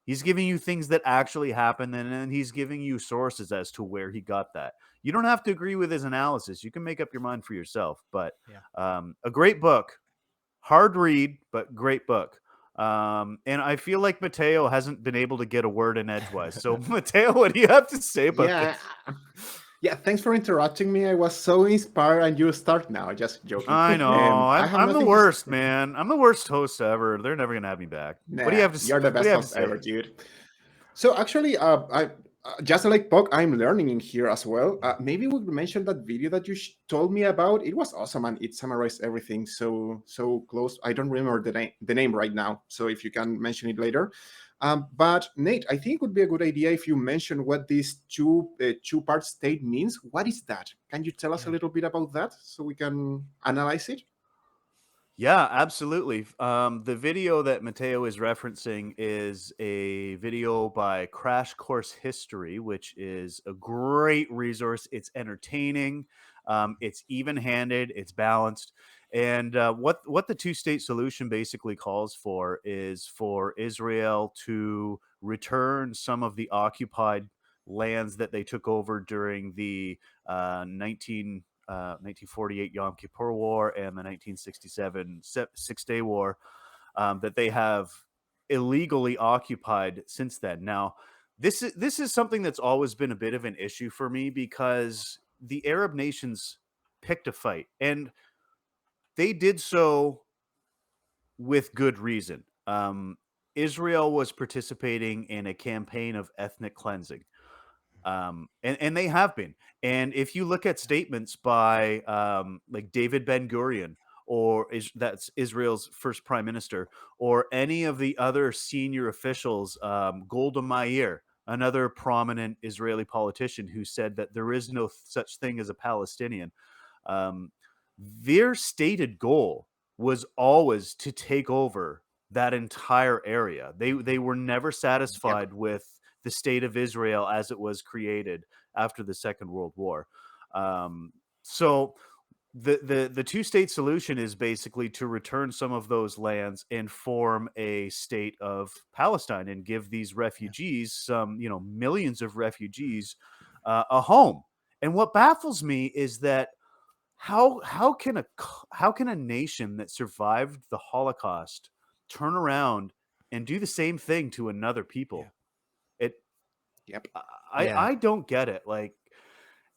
He's giving you things that actually happened, and then he's giving you sources as to where he got that. You don't have to agree with his analysis. You can make up your mind for yourself. But a great book, hard read, but great book. And I feel like Mateo hasn't been able to get a word in edgewise. So, Mateo, what do you have to say about this? Yeah, thanks for interrupting me. I was so inspired, and you start now. Just joking. I know. I'm the worst, man. I'm the worst host ever. They're never gonna have me back. Nah, what do you have to say? You're the best host ever, dude. So actually, I just like Pog, I'm learning in here as well. Maybe we could mention that video that you told me about. It was awesome, and it summarized everything so close. I don't remember the name right now, so if you can mention it later. But Nate, I think it would be a good idea if you mention what this two-part state means. What is that? Can you tell us a little bit about that so we can analyze it? Yeah, absolutely. The video that Mateo is referencing is a video by Crash Course History, which is a great resource. It's entertaining, it's even-handed, it's balanced. And what the two-state solution basically calls for is for Israel to return some of the occupied lands that they took over during the 1948 Yom Kippur War and the 1967 Six-Day War that they have illegally occupied since then. Now, this is something that's always been a bit of an issue for me because the Arab nations picked a fight, and they did so with good reason. Israel was participating in a campaign of ethnic cleansing. And they have been. And if you look at statements by like David Ben-Gurion, that's Israel's first prime minister, or any of the other senior officials, Golda Meir, another prominent Israeli politician who said that there is no such thing as a Palestinian, their stated goal was always to take over that entire area. They were never satisfied with the state of Israel as it was created after the Second World War. So the two-state solution is basically to return some of those lands and form a state of Palestine and give these refugees, some millions of refugees, a home. And what baffles me is that how can a nation that survived the Holocaust turn around and do the same thing to another people? I don't get it. Like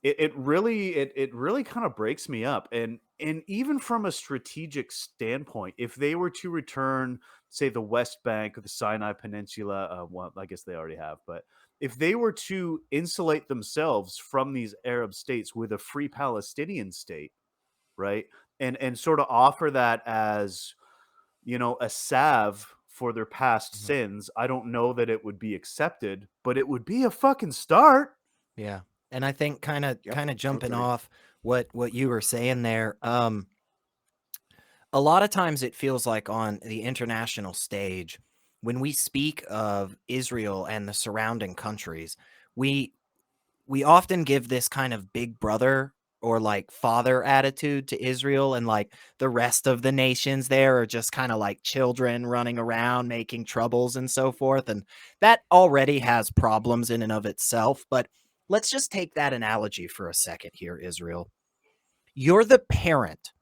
it really kind of breaks me up. And even from a strategic standpoint, if they were to return, say, the West Bank or the Sinai Peninsula, well, I guess they already have, but if they were to insulate themselves from these Arab states with a free Palestinian state, right, and sort of offer that as a salve for their past sins, I don't know that it would be accepted, but it would be a fucking start. Yeah. And I think kind of jumping off what you were saying there, a lot of times it feels like on the international stage, when we speak of Israel and the surrounding countries, we often give this kind of big brother or like father attitude to Israel, and like the rest of the nations there are just kind of like children running around making troubles and so forth. And that already has problems in and of itself. But let's just take that analogy for a second here, Israel. You're the parent.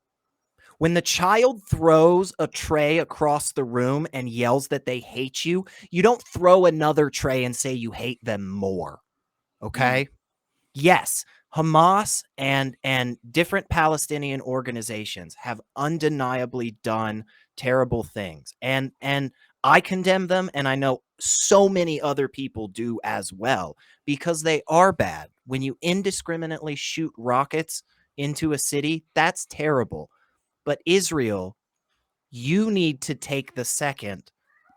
When the child throws a tray across the room and yells that they hate you, you don't throw another tray and say you hate them more. Okay? Yes, Hamas and different Palestinian organizations have undeniably done terrible things. And I condemn them, and I know so many other people do as well, because they are bad. When you indiscriminately shoot rockets into a city, that's terrible. But Israel, you need to take the second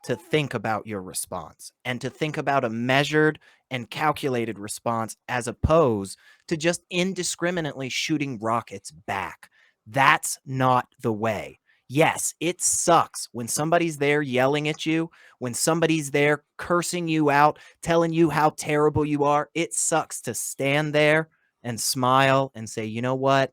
to think about your response and to think about a measured and calculated response as opposed to just indiscriminately shooting rockets back. That's not the way. Yes, it sucks when somebody's there yelling at you, when somebody's there cursing you out, telling you how terrible you are. It sucks to stand there and smile and say, you know what?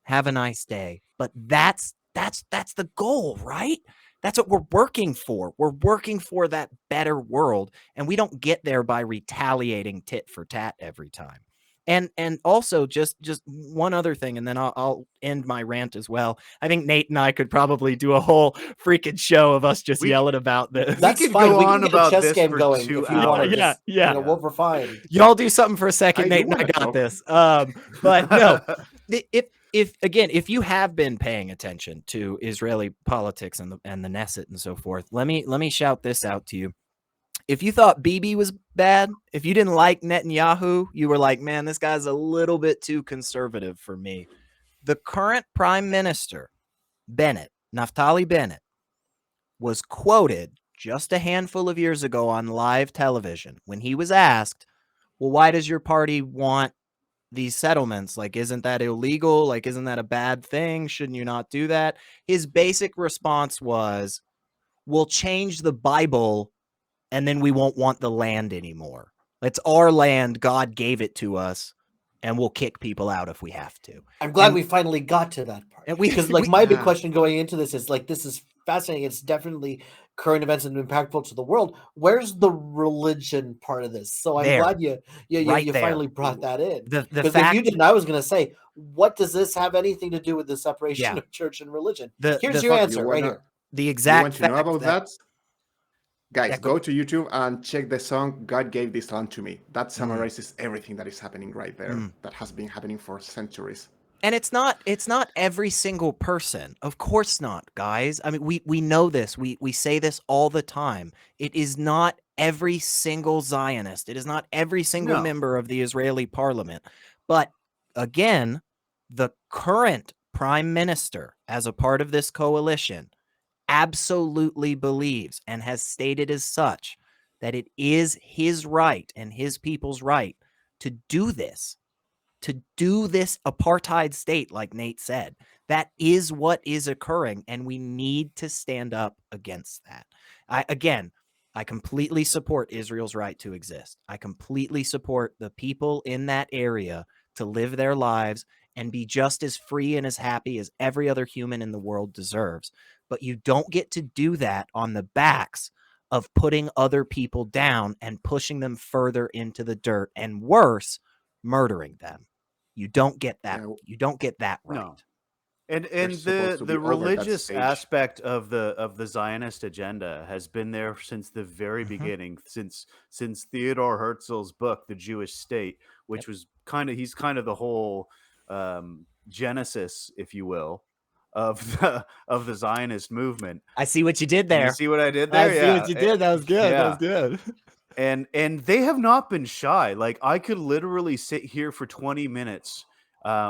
Have a nice day. But that's the goal, right? That's what we're working for. We're working for that better world, and we don't get there by retaliating tit for tat every time. And also just one other thing, and then I'll end my rant as well. I think Nate and I could probably do a whole freaking show of us just yelling about this. That's fine. We can get a chess game going if you want to. Yeah. We're fine. Y'all do something for a second, Nate, and I got this. But no, if you have been paying attention to Israeli politics and the Knesset and so forth, let me shout this out to you. if you thought Bibi was bad, if you didn't like Netanyahu, you were like, man, this guy's a little bit too conservative for me. The current prime minister, Naftali Bennett, was quoted just a handful of years ago on live television when he was asked, well, why does your party want these settlements? Like, isn't that illegal? Like, isn't that a bad thing? Shouldn't you not do that? His basic response was, we'll change the Bible and then we won't want the land anymore. It's our land. God gave it to us, and we'll kick people out if we have to. I'm glad we finally got to that part. Because my big question going into this is like, this is fascinating. It's definitely current events and impactful to the world. Where's the religion part of this? So I'm glad you finally brought that in. Because if you didn't, I was going to say, what does this have anything to do with the separation of church and religion? Here's your answer right here. The exact you want to know about that? Guys, go to YouTube and check the song God Gave This Land to Me. That summarizes everything that is happening right there, that has been happening for centuries. And it's not every single person. Of course not, guys. I mean, we know this. We say this all the time. It is not every single Zionist. It is not every single member of the Israeli parliament. But again, the current prime minister, as a part of this coalition, absolutely believes and has stated as such that it is his right and his people's right to do this apartheid state, like Nate said. That is what is occurring, and we need to stand up against that. I completely support Israel's right to exist. I completely support the people in that area to live their lives and be just as free and as happy as every other human in the world deserves. But you don't get to do that on the backs of putting other people down and pushing them further into the dirt, and worse, murdering them. You don't get that. You don't get that right. No. And the religious aspect of the Zionist agenda has been there since the very beginning, since Theodor Herzl's book, The Jewish State, which was he's kind of the whole genesis, if you will, of the Zionist movement. I see what you did there. You see what I did there? I see what you did. That was good. Yeah. That was good. And they have not been shy. Like, I could literally sit here for 20 minutes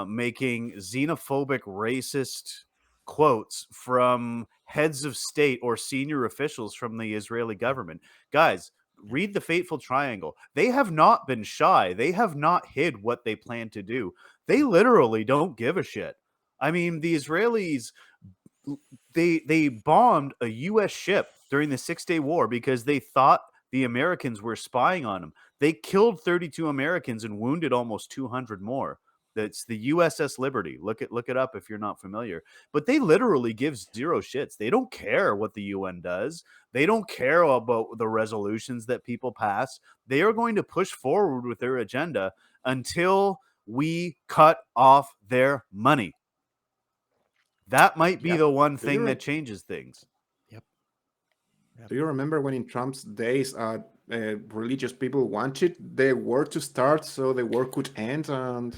making xenophobic, racist quotes from heads of state or senior officials from the Israeli government. Guys, read The Fateful Triangle. They have not been shy. They have not hid what they plan to do. They literally don't give a shit. I mean, the Israelis, they bombed a U.S. ship during the 6-Day War because they thought the Americans were spying on them. They killed 32 Americans and wounded almost 200 more. That's the USS Liberty. Look it up if you're not familiar. But they literally give zero shits. They don't care what the UN does. They don't care about the resolutions that people pass. They are going to push forward with their agenda until we cut off their money. That might be the one thing that changes things. Yep. Do you remember when in Trump's days, religious people wanted the war to start so the war could end? And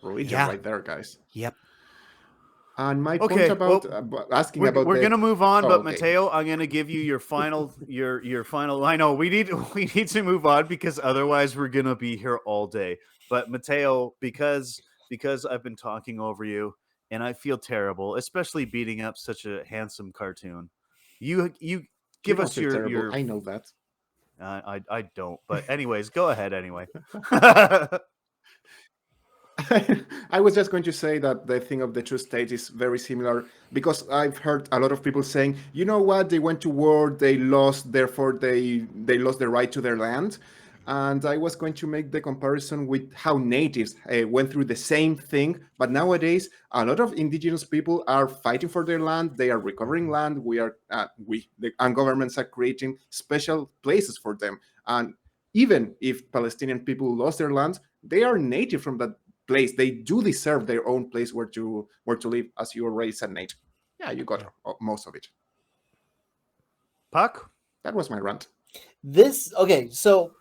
religion right there, guys. Yep. And my point about asking about we're gonna move on, but Mateo, I'm gonna give you your final your final. I know we need to move on because otherwise we're gonna be here all day. But Mateo, because I've been talking over you and I feel terrible, especially beating up such a handsome cartoon. You give us your. I know that. I don't. But anyways, go ahead anyway. I was just going to say that the thing of the two states is very similar, because I've heard a lot of people saying, you know what, they went to war, they lost, therefore they lost the right to their land. And I was going to make the comparison with how natives went through the same thing. But nowadays, a lot of indigenous people are fighting for their land. They are recovering land. And governments are creating special places for them. And even if Palestinian people lost their land, they are native from that place. They do deserve their own place where to live, as you already said, Nate. Yeah, you got most of it. Puck? That was my rant. So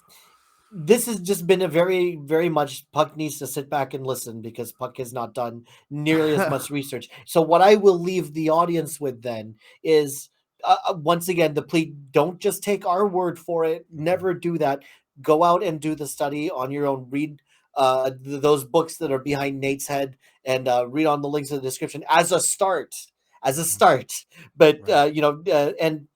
this has just been a very, very much Puck needs to sit back and listen, because Puck has not done nearly as much research. So what I will leave the audience with then is once again, the plea: don't just take our word for it. Never do that. Go out and do the study on your own. Read those books that are behind Nate's head, and read on the links in the description as a start. But and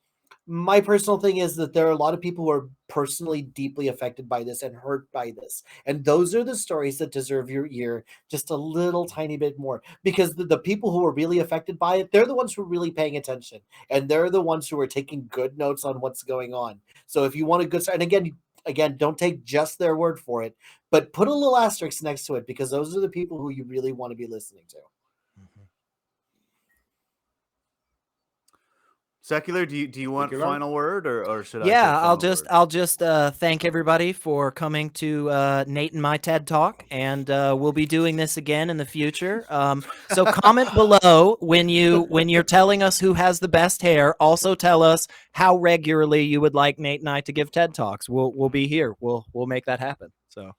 my personal thing is that there are a lot of people who are personally deeply affected by this and hurt by this, and those are the stories that deserve your ear just a little tiny bit more, because the people who are really affected by it, they're the ones who are really paying attention, and they're the ones who are taking good notes on what's going on. So if you want a good start, and again, don't take just their word for it, but put a little asterisk next to it, because those are the people who you really want to be listening to. Secular, do you want final word, or should I? Yeah, I'll just thank everybody for coming to Nate and my TED Talk, and we'll be doing this again in the future. So comment below when you're telling us who has the best hair. Also tell us how regularly you would like Nate and I to give TED Talks. We'll be here. We'll make that happen. So.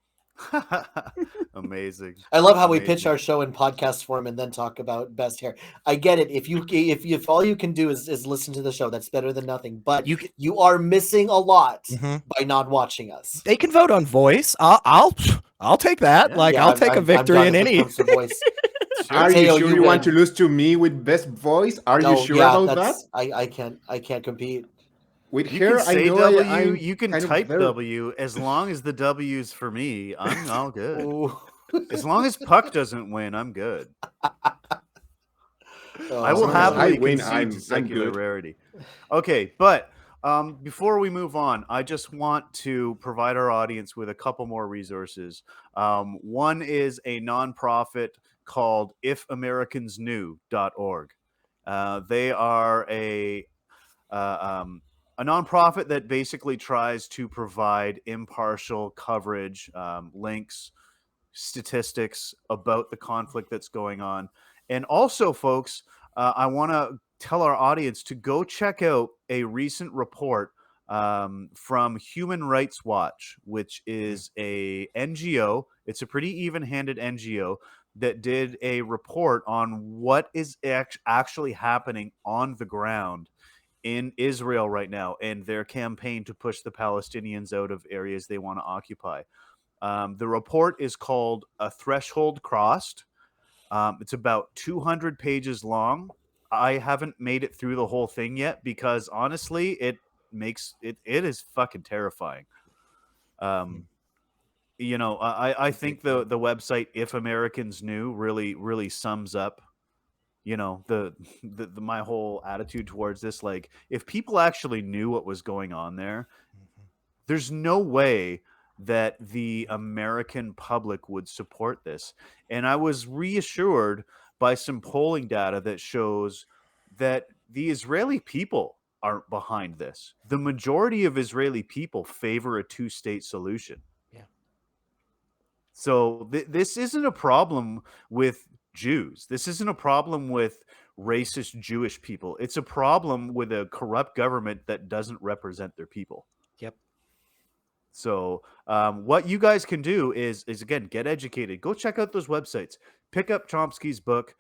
Amazing. I love how we pitch our show in podcast form and then talk about best hair. I get it. If all you can do is listen to the show, that's better than nothing. But you are missing a lot by not watching us. They can vote on voice. I'll take that. I'll take a victory in any. Are you sure you want to lose to me with best voice? Are you sure about that? I can't compete. With you hair, can say I know W, you can type W. As long as the W's for me, I'm all good. As long as Puck doesn't win, I'm good. I will happily concede to Secular Rarity. Okay, but before we move on, I just want to provide our audience with a couple more resources. One is a nonprofit called ifamericans.org. They are a nonprofit that basically tries to provide impartial coverage, links, statistics about the conflict that's going on. And also, folks, I want to tell our audience to go check out a recent report from Human Rights Watch, which is a NGO. It's a pretty even-handed NGO that did a report on what is actually happening on the ground in Israel right now, and their campaign to push the Palestinians out of areas they want to occupy. The report is called A Threshold Crossed. It's about 200 pages long. I haven't made it through the whole thing yet because honestly, it is fucking terrifying. I think the website If Americans Knew really sums up the my whole attitude towards this. Like, if people actually knew what was going on there, there's no way that the American public would support this. And I was reassured by some polling data that shows that the Israeli people aren't behind this. The majority of Israeli people favor a two-state solution. Yeah. So this isn't a problem with Jews. This isn't a problem with racist Jewish people. It's a problem with a corrupt government that doesn't represent their people. Yep. So what you guys can do is again, get educated. Go check out those websites. Pick up Chomsky's book.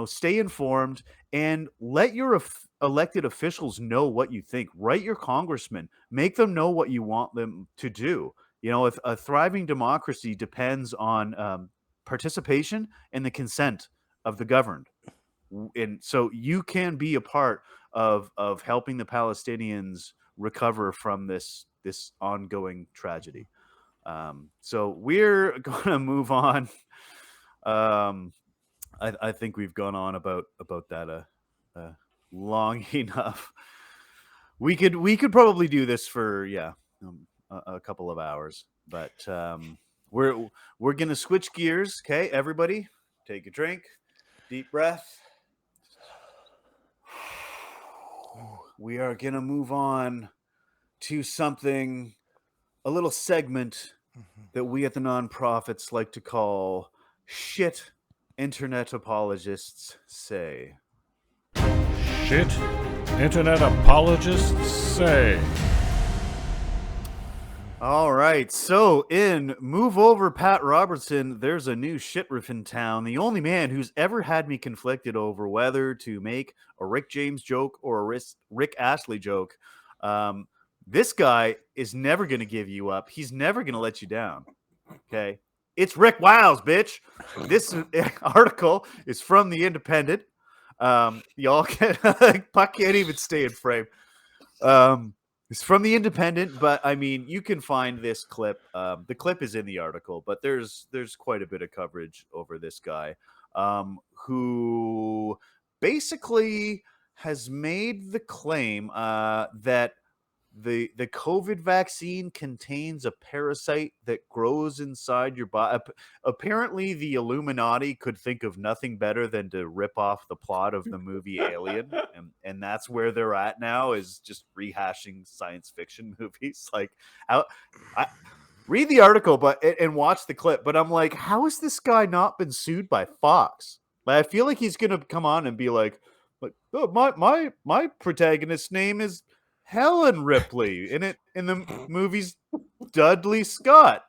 Stay informed and let your elected officials know what you think. Write your congressman. Make them know what you want them to do. If a thriving democracy depends on participation and the consent of the governed. And so you can be a part of helping the Palestinians recover from this ongoing tragedy. So we're going to move on. I think we've gone on about that long enough. We could probably do this for a couple of hours, but we're gonna switch gears. Okay, everybody, take a drink, deep breath. We are gonna move on to something, a little segment that we at the nonprofits like to call Shit Internet Apologists Say. Shit Internet Apologists Say. All right, so in Move Over Pat Robertson, there's a new shit riff in town. The only man who's ever had me conflicted over whether to make a Rick James joke or a Rick Astley joke. This guy is never going to give you up. He's never going to let you down. Okay? It's Rick Wiles, bitch. This article is from The Independent. Y'all Puck can't even stay in frame. It's from The Independent, but I mean, you can find this clip. The clip is in the article, but there's quite a bit of coverage over this guy, who basically has made the claim that the COVID vaccine contains a parasite that grows inside your body. Apparently, the Illuminati could think of nothing better than to rip off the plot of the movie Alien, and that's where they're at now, is just rehashing science fiction movies. Like, I read the article, and watch the clip. But I'm like, how has this guy not been sued by Fox? Like, I feel like he's gonna come on and be like, oh, my protagonist's name is Helen Ripley in the movie's Dudley Scott.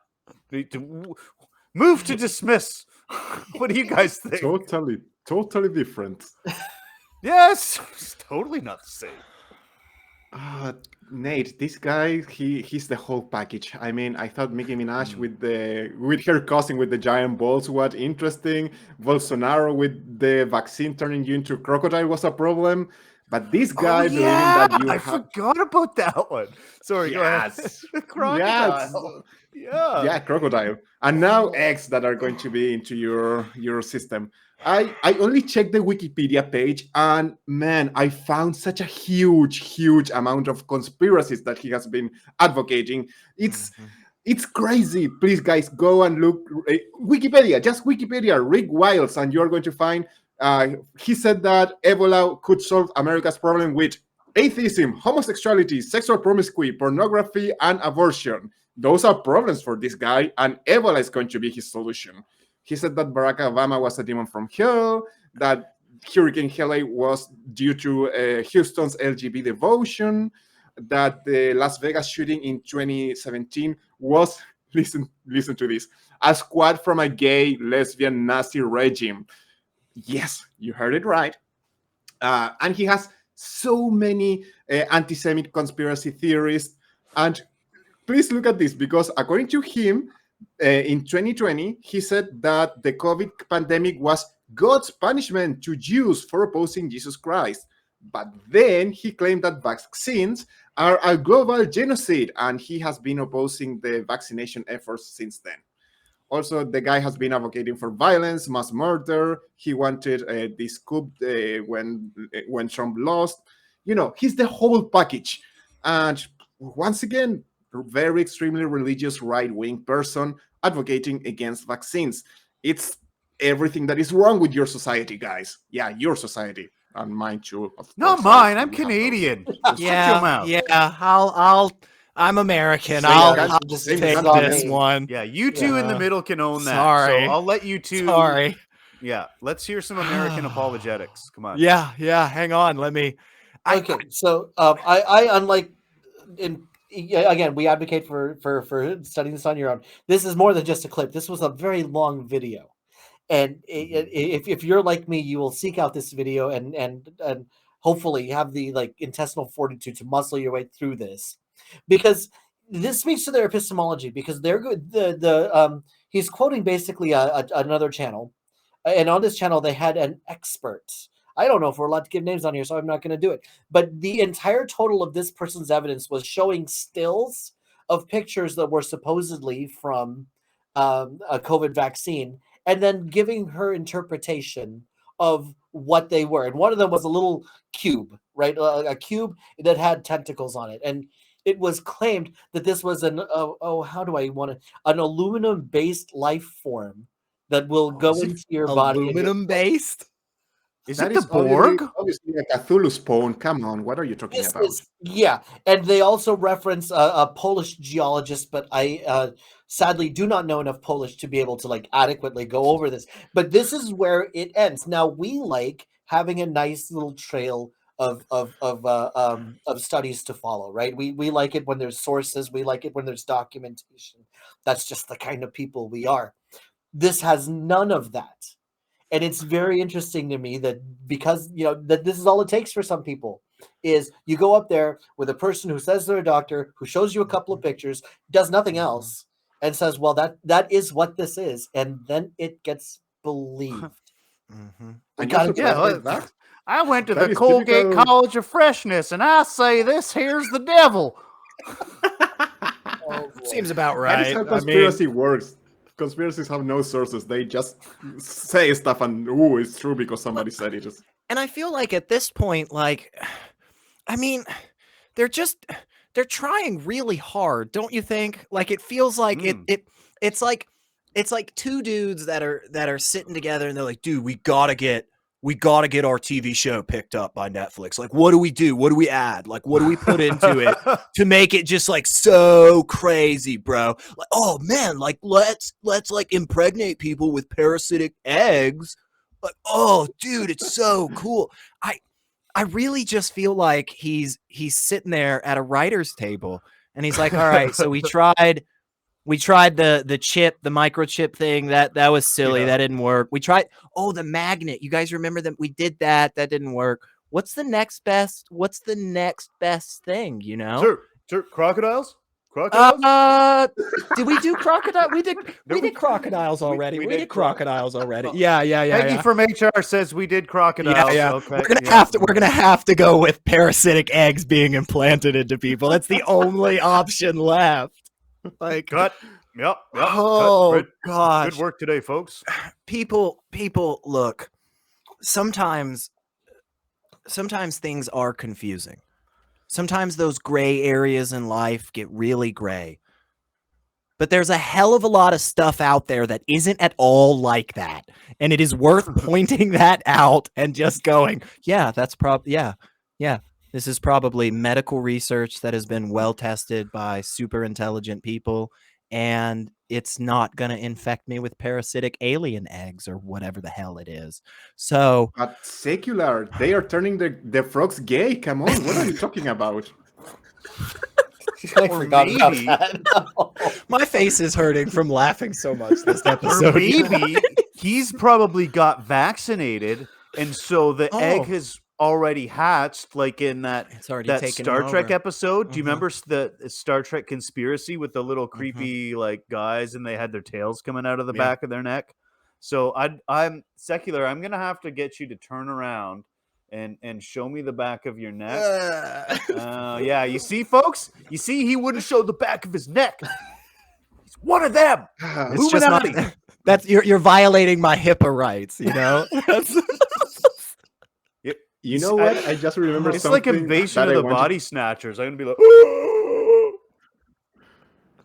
Move to dismiss. What do you guys think? Totally different. Yes, it's totally not the same. Nate, this guy, he's the whole package. I mean, I thought Nicki Minaj with her cousin with the giant balls was interesting. Bolsonaro with the vaccine turning you into a crocodile was a problem. But this guy believing that you forgot about that one. Sorry, go ahead. Crocodile. Yeah, crocodile. And now eggs that are going to be into your system. I only checked the Wikipedia page, and man, I found such a huge amount of conspiracies that he has been advocating. It's crazy. Please, guys, go and look Wikipedia, just Wikipedia, Rick Wiles, and you're going to find. He said that Ebola could solve America's problem with atheism, homosexuality, sexual promiscuity, pornography, and abortion. Those are problems for this guy, and Ebola is going to be his solution. He said that Barack Obama was a demon from hell, that Hurricane Helene was due to Houston's LGBT devotion, that the Las Vegas shooting in 2017 was, listen to this, a squad from a gay, lesbian, Nazi regime. Yes, you heard it right. And he has so many anti-Semitic conspiracy theorists. And please look at this, because according to him, in 2020, he said that the COVID pandemic was God's punishment to Jews for opposing Jesus Christ. But then he claimed that vaccines are a global genocide, and he has been opposing the vaccination efforts since then. Also, the guy has been advocating for violence, mass murder. He wanted this coup when Trump lost. You know, he's the whole package. And once again, very extremely religious right-wing person advocating against vaccines. It's everything that is wrong with your society, guys. Yeah, your society. And mine too. Not mine. I'm Canadian. I'm American. So I'll just take this one. Yeah, you two in the middle can own that. Sorry. So I'll let you two. Sorry. Yeah, let's hear some American apologetics. Come on. Yeah. Hang on. Let me. Okay, so I unlike again, we advocate for studying this on your own. This is more than just a clip. This was a very long video, and if you're like me, you will seek out this video and hopefully have the intestinal fortitude to muscle your way through this, because this speaks to their epistemology. Because they're good. He's quoting basically another channel, and on this channel they had an expert. I don't know if we're allowed to give names on here, so I'm not going to do it. But the entire total of this person's evidence was showing stills of pictures that were supposedly from a COVID vaccine, and then giving her interpretation of what they were. And one of them was a little cube, right? A cube that had tentacles on it. And it was claimed that this was an aluminum-based life form that will go into your body. Aluminum-based? Is it the Borg? Obviously, like a Cthulhu spawn. Come on, what are you talking about? Yeah, and they also reference a Polish geologist, but I sadly do not know enough Polish to be able to adequately go over this. But this is where it ends. Now, we like having a nice little trail studies to follow, right? We like it when there's sources, we like it when there's documentation. That's just the kind of people we are. This has none of that. And it's very interesting to me that because, that this is all it takes for some people is you go up there with a person who says they're a doctor, who shows you a couple of pictures, does nothing else, and says, well, that is what this is. And then it gets believed. I went to the Colgate College of Freshness, and I say this here's the devil. Seems about right. That is how conspiracy works. Conspiracies have no sources. They just say stuff and, it's true because somebody said it. And I feel like at this point, they're trying really hard, don't you think? Like, it feels like it's like two dudes that are sitting together and they're like, dude, we gotta get our TV show picked up by Netflix. Like, what do we do? What do we add? Like, what do we put into it to make it just like so crazy, bro? Like, oh man, like let's like impregnate people with parasitic eggs. Like, oh dude, it's so cool. I really just feel like he's sitting there at a writer's table and he's like, all right, so we tried the chip, the microchip thing. That was silly. Yeah. That didn't work. We tried, the magnet. You guys remember that? We did that. That didn't work. What's the next best thing, Sure. Crocodiles? Did we do crocodile? We did crocodiles already. We did crocodiles already. Yeah. Peggy from HR says we did crocodiles. Yeah. Okay. We're gonna have to go with parasitic eggs being implanted into people. That's the only option left. Like, cut. Yep. Oh gosh. Good work today, folks. People look. Sometimes things are confusing. Sometimes those gray areas in life get really gray. But there's a hell of a lot of stuff out there that isn't at all like that. And it is worth pointing that out and just going, that's probably, this is probably medical research that has been well tested by super intelligent people. And it's not going to infect me with parasitic alien eggs or whatever the hell it is. So, but Secular, they are turning the frogs gay. Come on, what are you talking about? I forgot about that. No. My face is hurting from laughing so much this episode. Or maybe he's probably got vaccinated, and so the egg has already hatched, like in that Star Trek episode. Do you remember the Star Trek conspiracy with the little creepy like guys and they had their tails coming out of the back of their neck? So I'm Secular. I'm gonna have to get you to turn around and show me the back of your neck. Yeah, you see, folks? You see, he wouldn't show the back of his neck. He's one of them. It's just not, that's you're violating my HIPAA rights, You know what? I just remember it's something. It's like Invasion of the Body Snatchers. I'm going to be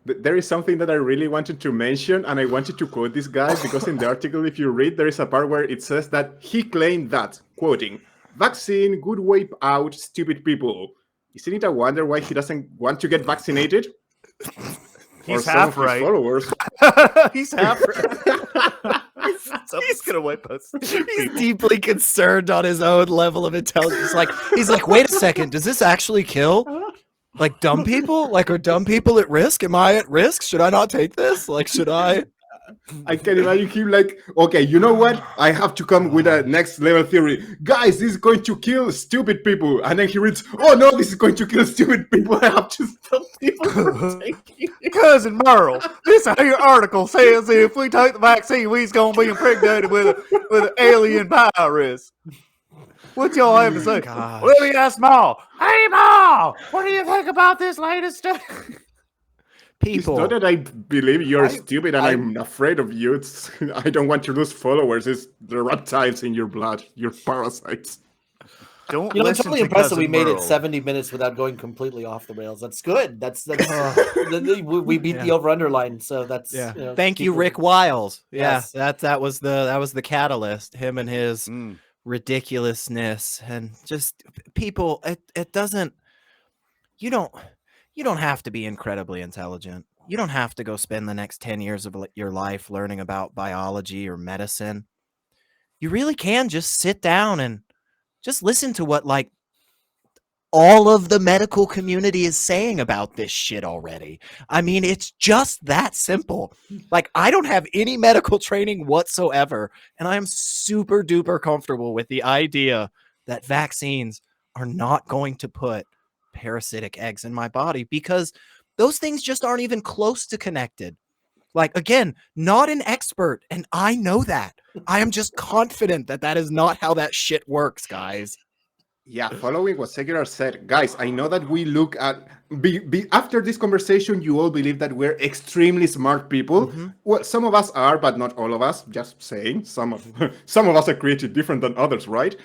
like, there is something that I really wanted to mention, and I wanted to quote this guy because in the article, if you read, there is a part where it says that he claimed that, quoting, vaccine would wipe out stupid people. Isn't it a wonder why he doesn't want to get vaccinated? He's half right. Followers. He's half right. He's gonna wipe us. He's deeply concerned on his own level of intelligence. He's like, wait a second, does this actually kill like dumb people? Like, are dumb people at risk? Am I at risk? Should I not take this? Like, should I? I can imagine him like, okay, you know what? I have to come with a next level theory. Guys, this is going to kill stupid people. And then he reads, oh no, this is going to kill stupid people. I have to stop people from taking it. Cousin Merle, this here article says if we take the vaccine, we's going to be impregnated with an alien virus. What y'all have to say? Let me ask Ma. Hey, Ma, what do you think about this latest study? People. It's not that I believe you're stupid and I'm afraid of you. I don't want to lose followers. It's the reptiles in your blood. You're parasites. Don't it's listen really to impressive we made Merle. it 70 minutes without going completely off the rails. That's good. That's we beat the over-under line. So that's Thank you, Rick Wiles. Yes. That was the catalyst. Him and his ridiculousness and just people. It doesn't. You don't have to be incredibly intelligent. You don't have to go spend the next 10 years of your life learning about biology or medicine. You really can just sit down and just listen to what like all of the medical community is saying about this shit already. I mean, it's just that simple. Like, I don't have any medical training whatsoever, and I am super duper comfortable with the idea that vaccines are not going to put parasitic eggs in my body, because those things just aren't even close to connected. Like, again, not an expert, and I know that. I am just confident that that is not how that shit works, guys. Yeah, following what Secular said, guys, I know that we look at after this conversation, you all believe that we're extremely smart people. Well, some of us are, but not all of us. Just saying, some of us are created different than others, right?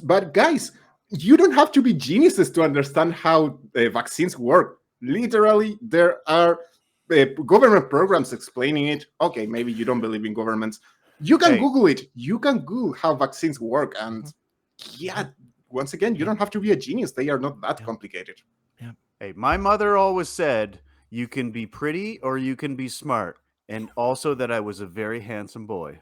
But guys, you don't have to be geniuses to understand how vaccines work. Literally, there are government programs explaining it. Okay, maybe you don't believe in governments. You can Google it. You can Google how vaccines work, and yeah. Once again, you don't have to be a genius. They are not that complicated. Yeah. Hey, my mother always said, you can be pretty or you can be smart. And also that I was a very handsome boy.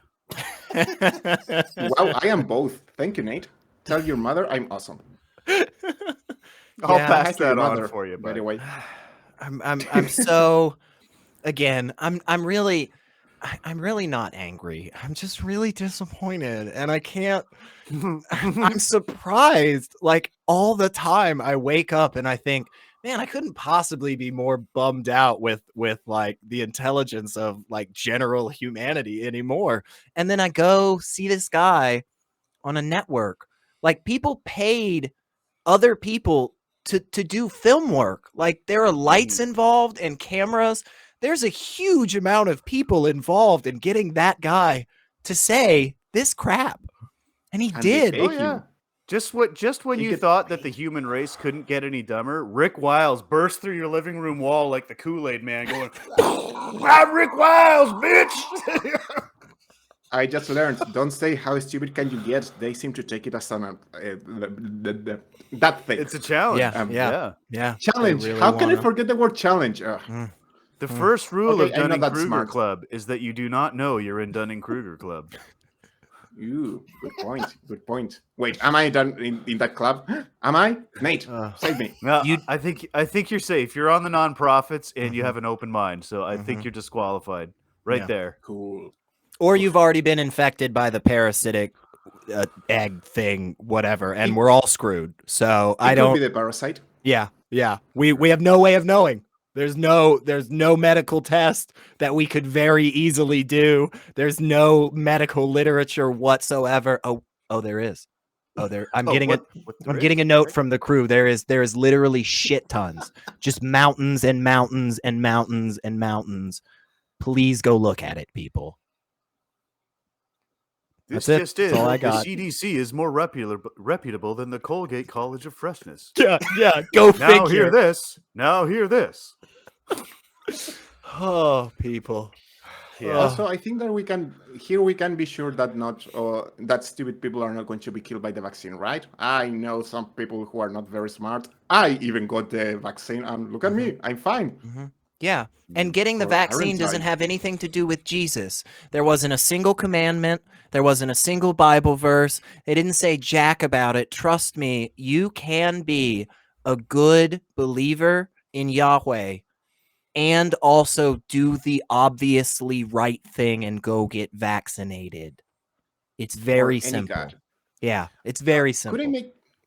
Wow, I am both. Thank you, Nate. Tell your mother I'm awesome. I'll pass that on for you, by the way. I'm so, again, I'm really not angry. I'm just really disappointed, and I can't. I'm surprised. Like, all the time I wake up and I think, man, I couldn't possibly be more bummed out with like the intelligence of like general humanity anymore. And then I go see this guy on a network. Like, people paid other people to do film work. Like, there are lights involved and cameras. There's a huge amount of people involved in getting that guy to say this crap. And he did. Oh, yeah. Just when you thought that the human race couldn't get any dumber, Rick Wiles burst through your living room wall like the Kool-Aid man going, I'm Rick Wiles, bitch! I just learned, don't say how stupid can you get. They seem to take it as that thing. It's a challenge. Yeah. Challenge. Really How can I forget the word challenge? The first rule of I know that's Dunning-Kruger smart. Club is that you do not know you're in Dunning-Kruger Club. Ooh, good point. Good point. Wait, am I done in that club? Am I? Nate, save me. No, I think you're safe. You're on the nonprofits and you have an open mind, so I think you're disqualified right there. Cool. Or you've already been infected by the parasitic egg thing, whatever, and we're all screwed. So I don't. Could be the parasite. Yeah. We have no way of knowing. There's no medical test that we could very easily do. There's no medical literature whatsoever. Oh, there is. I'm getting a note from the crew. There is literally shit tons. Just mountains and mountains and mountains and mountains. Please go look at it, people. This That's just it. is. That's all I The got. CDC is more reputable than the Colgate College of Freshness. Yeah. Go Now figure. hear this. Oh, people. Yeah. Also, I think that we can be sure that not that stupid people are not going to be killed by the vaccine, right? I know some people who are not very smart. I even got the vaccine, and look at me, I'm fine. Yeah. And getting the Or vaccine doesn't parental. have anything to do with Jesus. There wasn't a single commandment. There wasn't a single Bible verse. They didn't say jack about it. Trust me, you can be a good believer in Yahweh and also do the obviously right thing and go get vaccinated. It's very any simple. God. Yeah, it's very simple.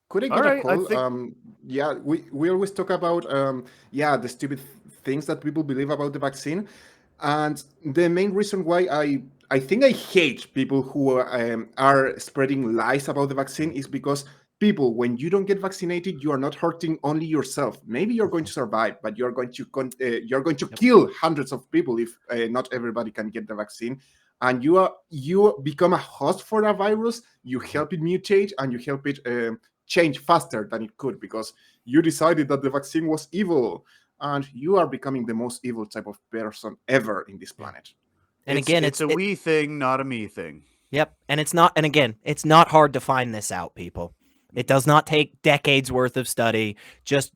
Could I get All a right, I call? think- Yeah, we always talk about the stupid things that people believe about the vaccine, and the main reason why I think I hate people who are spreading lies about the vaccine is because people, when you don't get vaccinated, you are not hurting only yourself. Maybe you're going to survive, but you're going to kill hundreds of people if not everybody can get the vaccine. And you become a host for a virus. You help it mutate, and you help it change faster than it could because you decided that the vaccine was evil, and you are becoming the most evil type of person ever in this planet. And again, it's a we thing, not a me thing. Yep. And it's not hard to find this out, people. It does not take decades worth of study. Just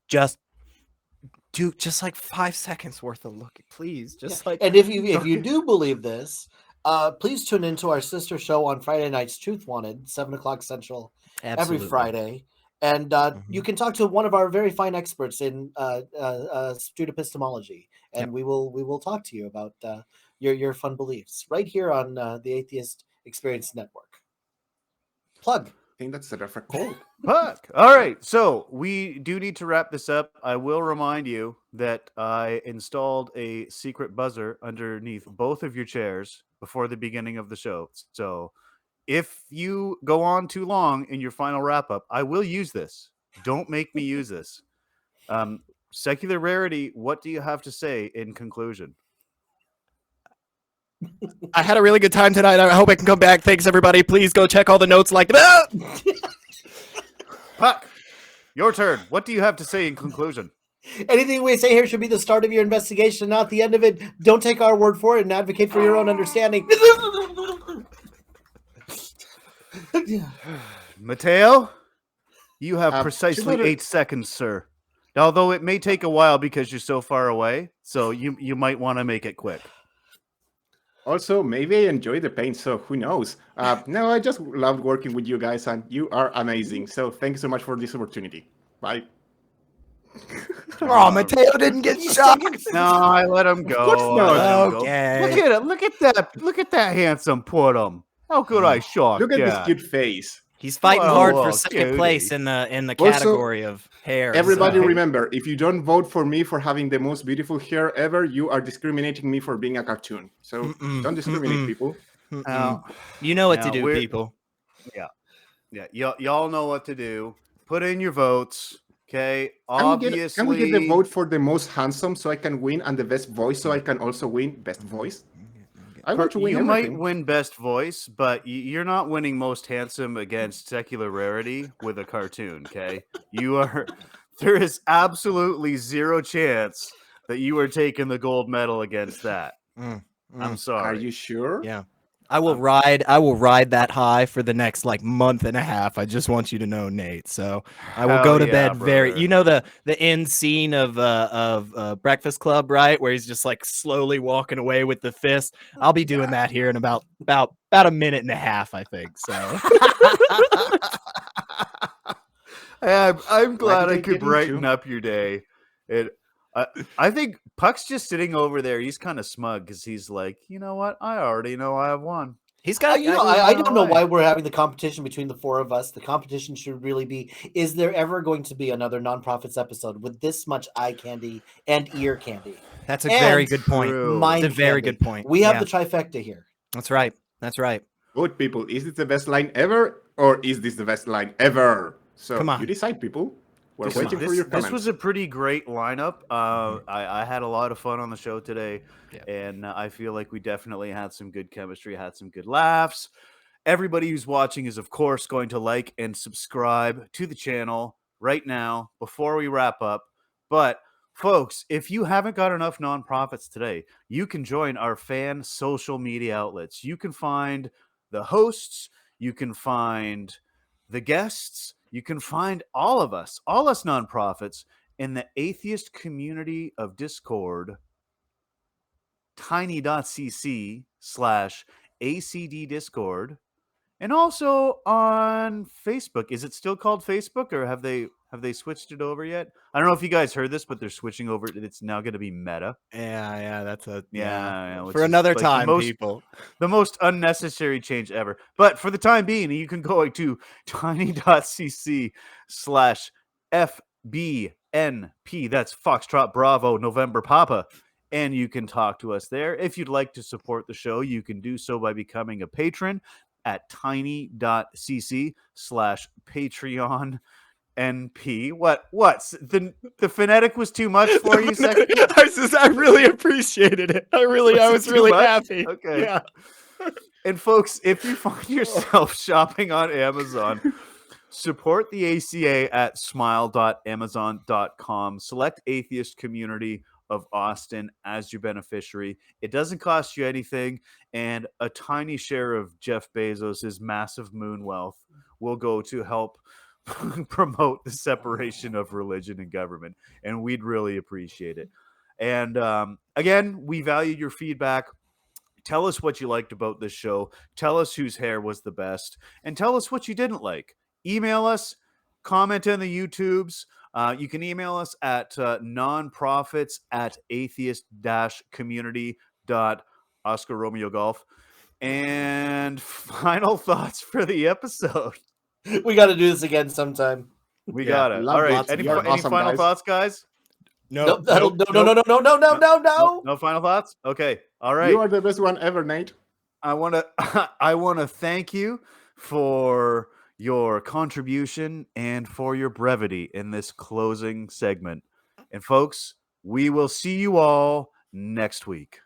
do like 5 seconds worth of looking, please. And if you do believe this, please tune into our sister show on Friday nights, Truth Wanted, 7:00 Central, Absolutely. every Friday. And you can talk to one of our very fine experts in astute epistemology, and we will talk to you about your fun beliefs right here on the Atheist Experience Network. Plug. I think that's the perfect call. Puck. All right, so we do need to wrap this up. I will remind you that I installed a secret buzzer underneath both of your chairs before the beginning of the show. So if you go on too long in your final wrap up, I will use this. Don't make me use this. Secular Rarity, what do you have to say in conclusion? I had a really good time tonight. I hope I can come back. Thanks, everybody. Please go check all the notes. Puck, your turn. What do you have to say in conclusion? Anything we say here should be the start of your investigation, not the end of it. Don't take our word for it and advocate for your own understanding. Mateo, you have precisely 8 seconds, sir. Although it may take a while because you're so far away, so you might want to make it quick. Also, maybe I enjoy the pain, so who knows? No, I just loved working with you guys, and you are amazing. So thank you so much for this opportunity. Bye. Oh, Mateo didn't get shot. No, I let him go. Of course not. Okay. Look at it. Look at that handsome Putum. How could I shock? Look at this cute face. He's fighting hard for well, second cutie. place in the Also, category of hair. Everybody so- remember, if you don't vote for me for having the most beautiful hair ever, you are discriminating me for being a cartoon. So don't discriminate people. You know what to Now, do, people. Yeah. Y'all know what to do. Put in your votes. Okay. Can we get the vote for the most handsome so I can win, and the best voice so I can also win best voice? I want to win You everything. might win best voice, but you're not winning most handsome against Secular Rarity with a cartoon. Okay, there is absolutely zero chance that you are taking the gold medal against that. I'm sorry. Are you sure? Yeah. I will ride that high for the next month and a half. I just want you to know, Nate. So I will go to bed very. brother. You know the end scene of Breakfast Club, right, where he's just slowly walking away with the fist. I'll be doing that here in about a minute and a half, I think. So I'm glad I they could didn't brighten you? up your day. I think Puck's just sitting over there. He's kind of smug because he's like, you know what? I already know I have won. he's got. I don't know why we're having the competition between the four of us. The competition should really be: is there ever going to be another Nonprofits episode with this much eye candy and ear candy? That's a very good point. Mind It's a very candy. good point. We have Yeah. the trifecta here. That's right. Vote, people. Is this the best line ever, or is this the best line ever? So Come on. you decide, people. We're waiting for your This comments. was a pretty great lineup. I had a lot of fun on the show today, and I feel like we definitely had some good chemistry, had some good laughs. Everybody who's watching is, of course, going to like and subscribe to the channel right now before we wrap up. But, folks, if you haven't got enough nonprofits today, you can join our fan social media outlets. You can find the hosts, you can find the guests, you can find all us nonprofits in the atheist community of Discord, tiny.cc/ACD Discord, and also on Facebook. Is it still called Facebook, or have they switched it over yet? I don't know if you guys heard this, but they're switching over. It's now going to be Meta. Yeah, that's a which for is, another like, time, people. The most unnecessary change ever. But for the time being, you can go to tiny.cc/FBNP. That's Foxtrot Bravo November Papa. And you can talk to us there. If you'd like to support the show, you can do so by becoming a patron at tiny.cc/Patreon. NP. What's the phonetic was too much for you? I really appreciated it. I was really happy. Okay. Yeah. And folks, if you find yourself shopping on Amazon, support the ACA at smile.amazon.com. Select Atheist Community of Austin as your beneficiary. It doesn't cost you anything, and a tiny share of Jeff Bezos' massive moon wealth will go to help promote the separation of religion and government, and we'd really appreciate it. And again, we value your feedback. Tell us what you liked about this show. Tell us whose hair was the best, and tell us what you didn't like. Email us comment in the YouTubes. You can email us at nonprofits@atheist-community.Oscar Romeo Golf. And final thoughts for the episode. We got to do this again sometime. We got it. All right. Any final thoughts, guys? No. No. No final thoughts? Okay. All right. You are the best one ever, Nate. I want to thank you for your contribution and for your brevity in this closing segment. And folks, we will see you all next week.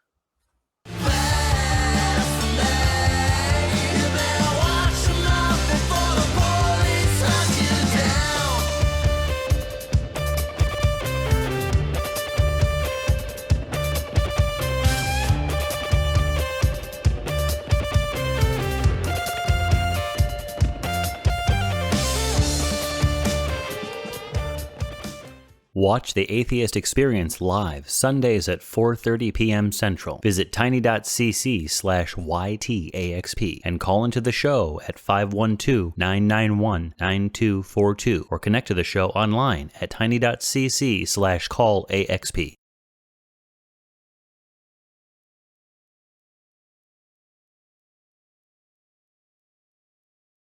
Watch The Atheist Experience live Sundays at 4:30 p.m. Central. Visit tiny.cc/YTAXP and call into the show at 512-991-9242 or connect to the show online at tiny.cc/callaxp.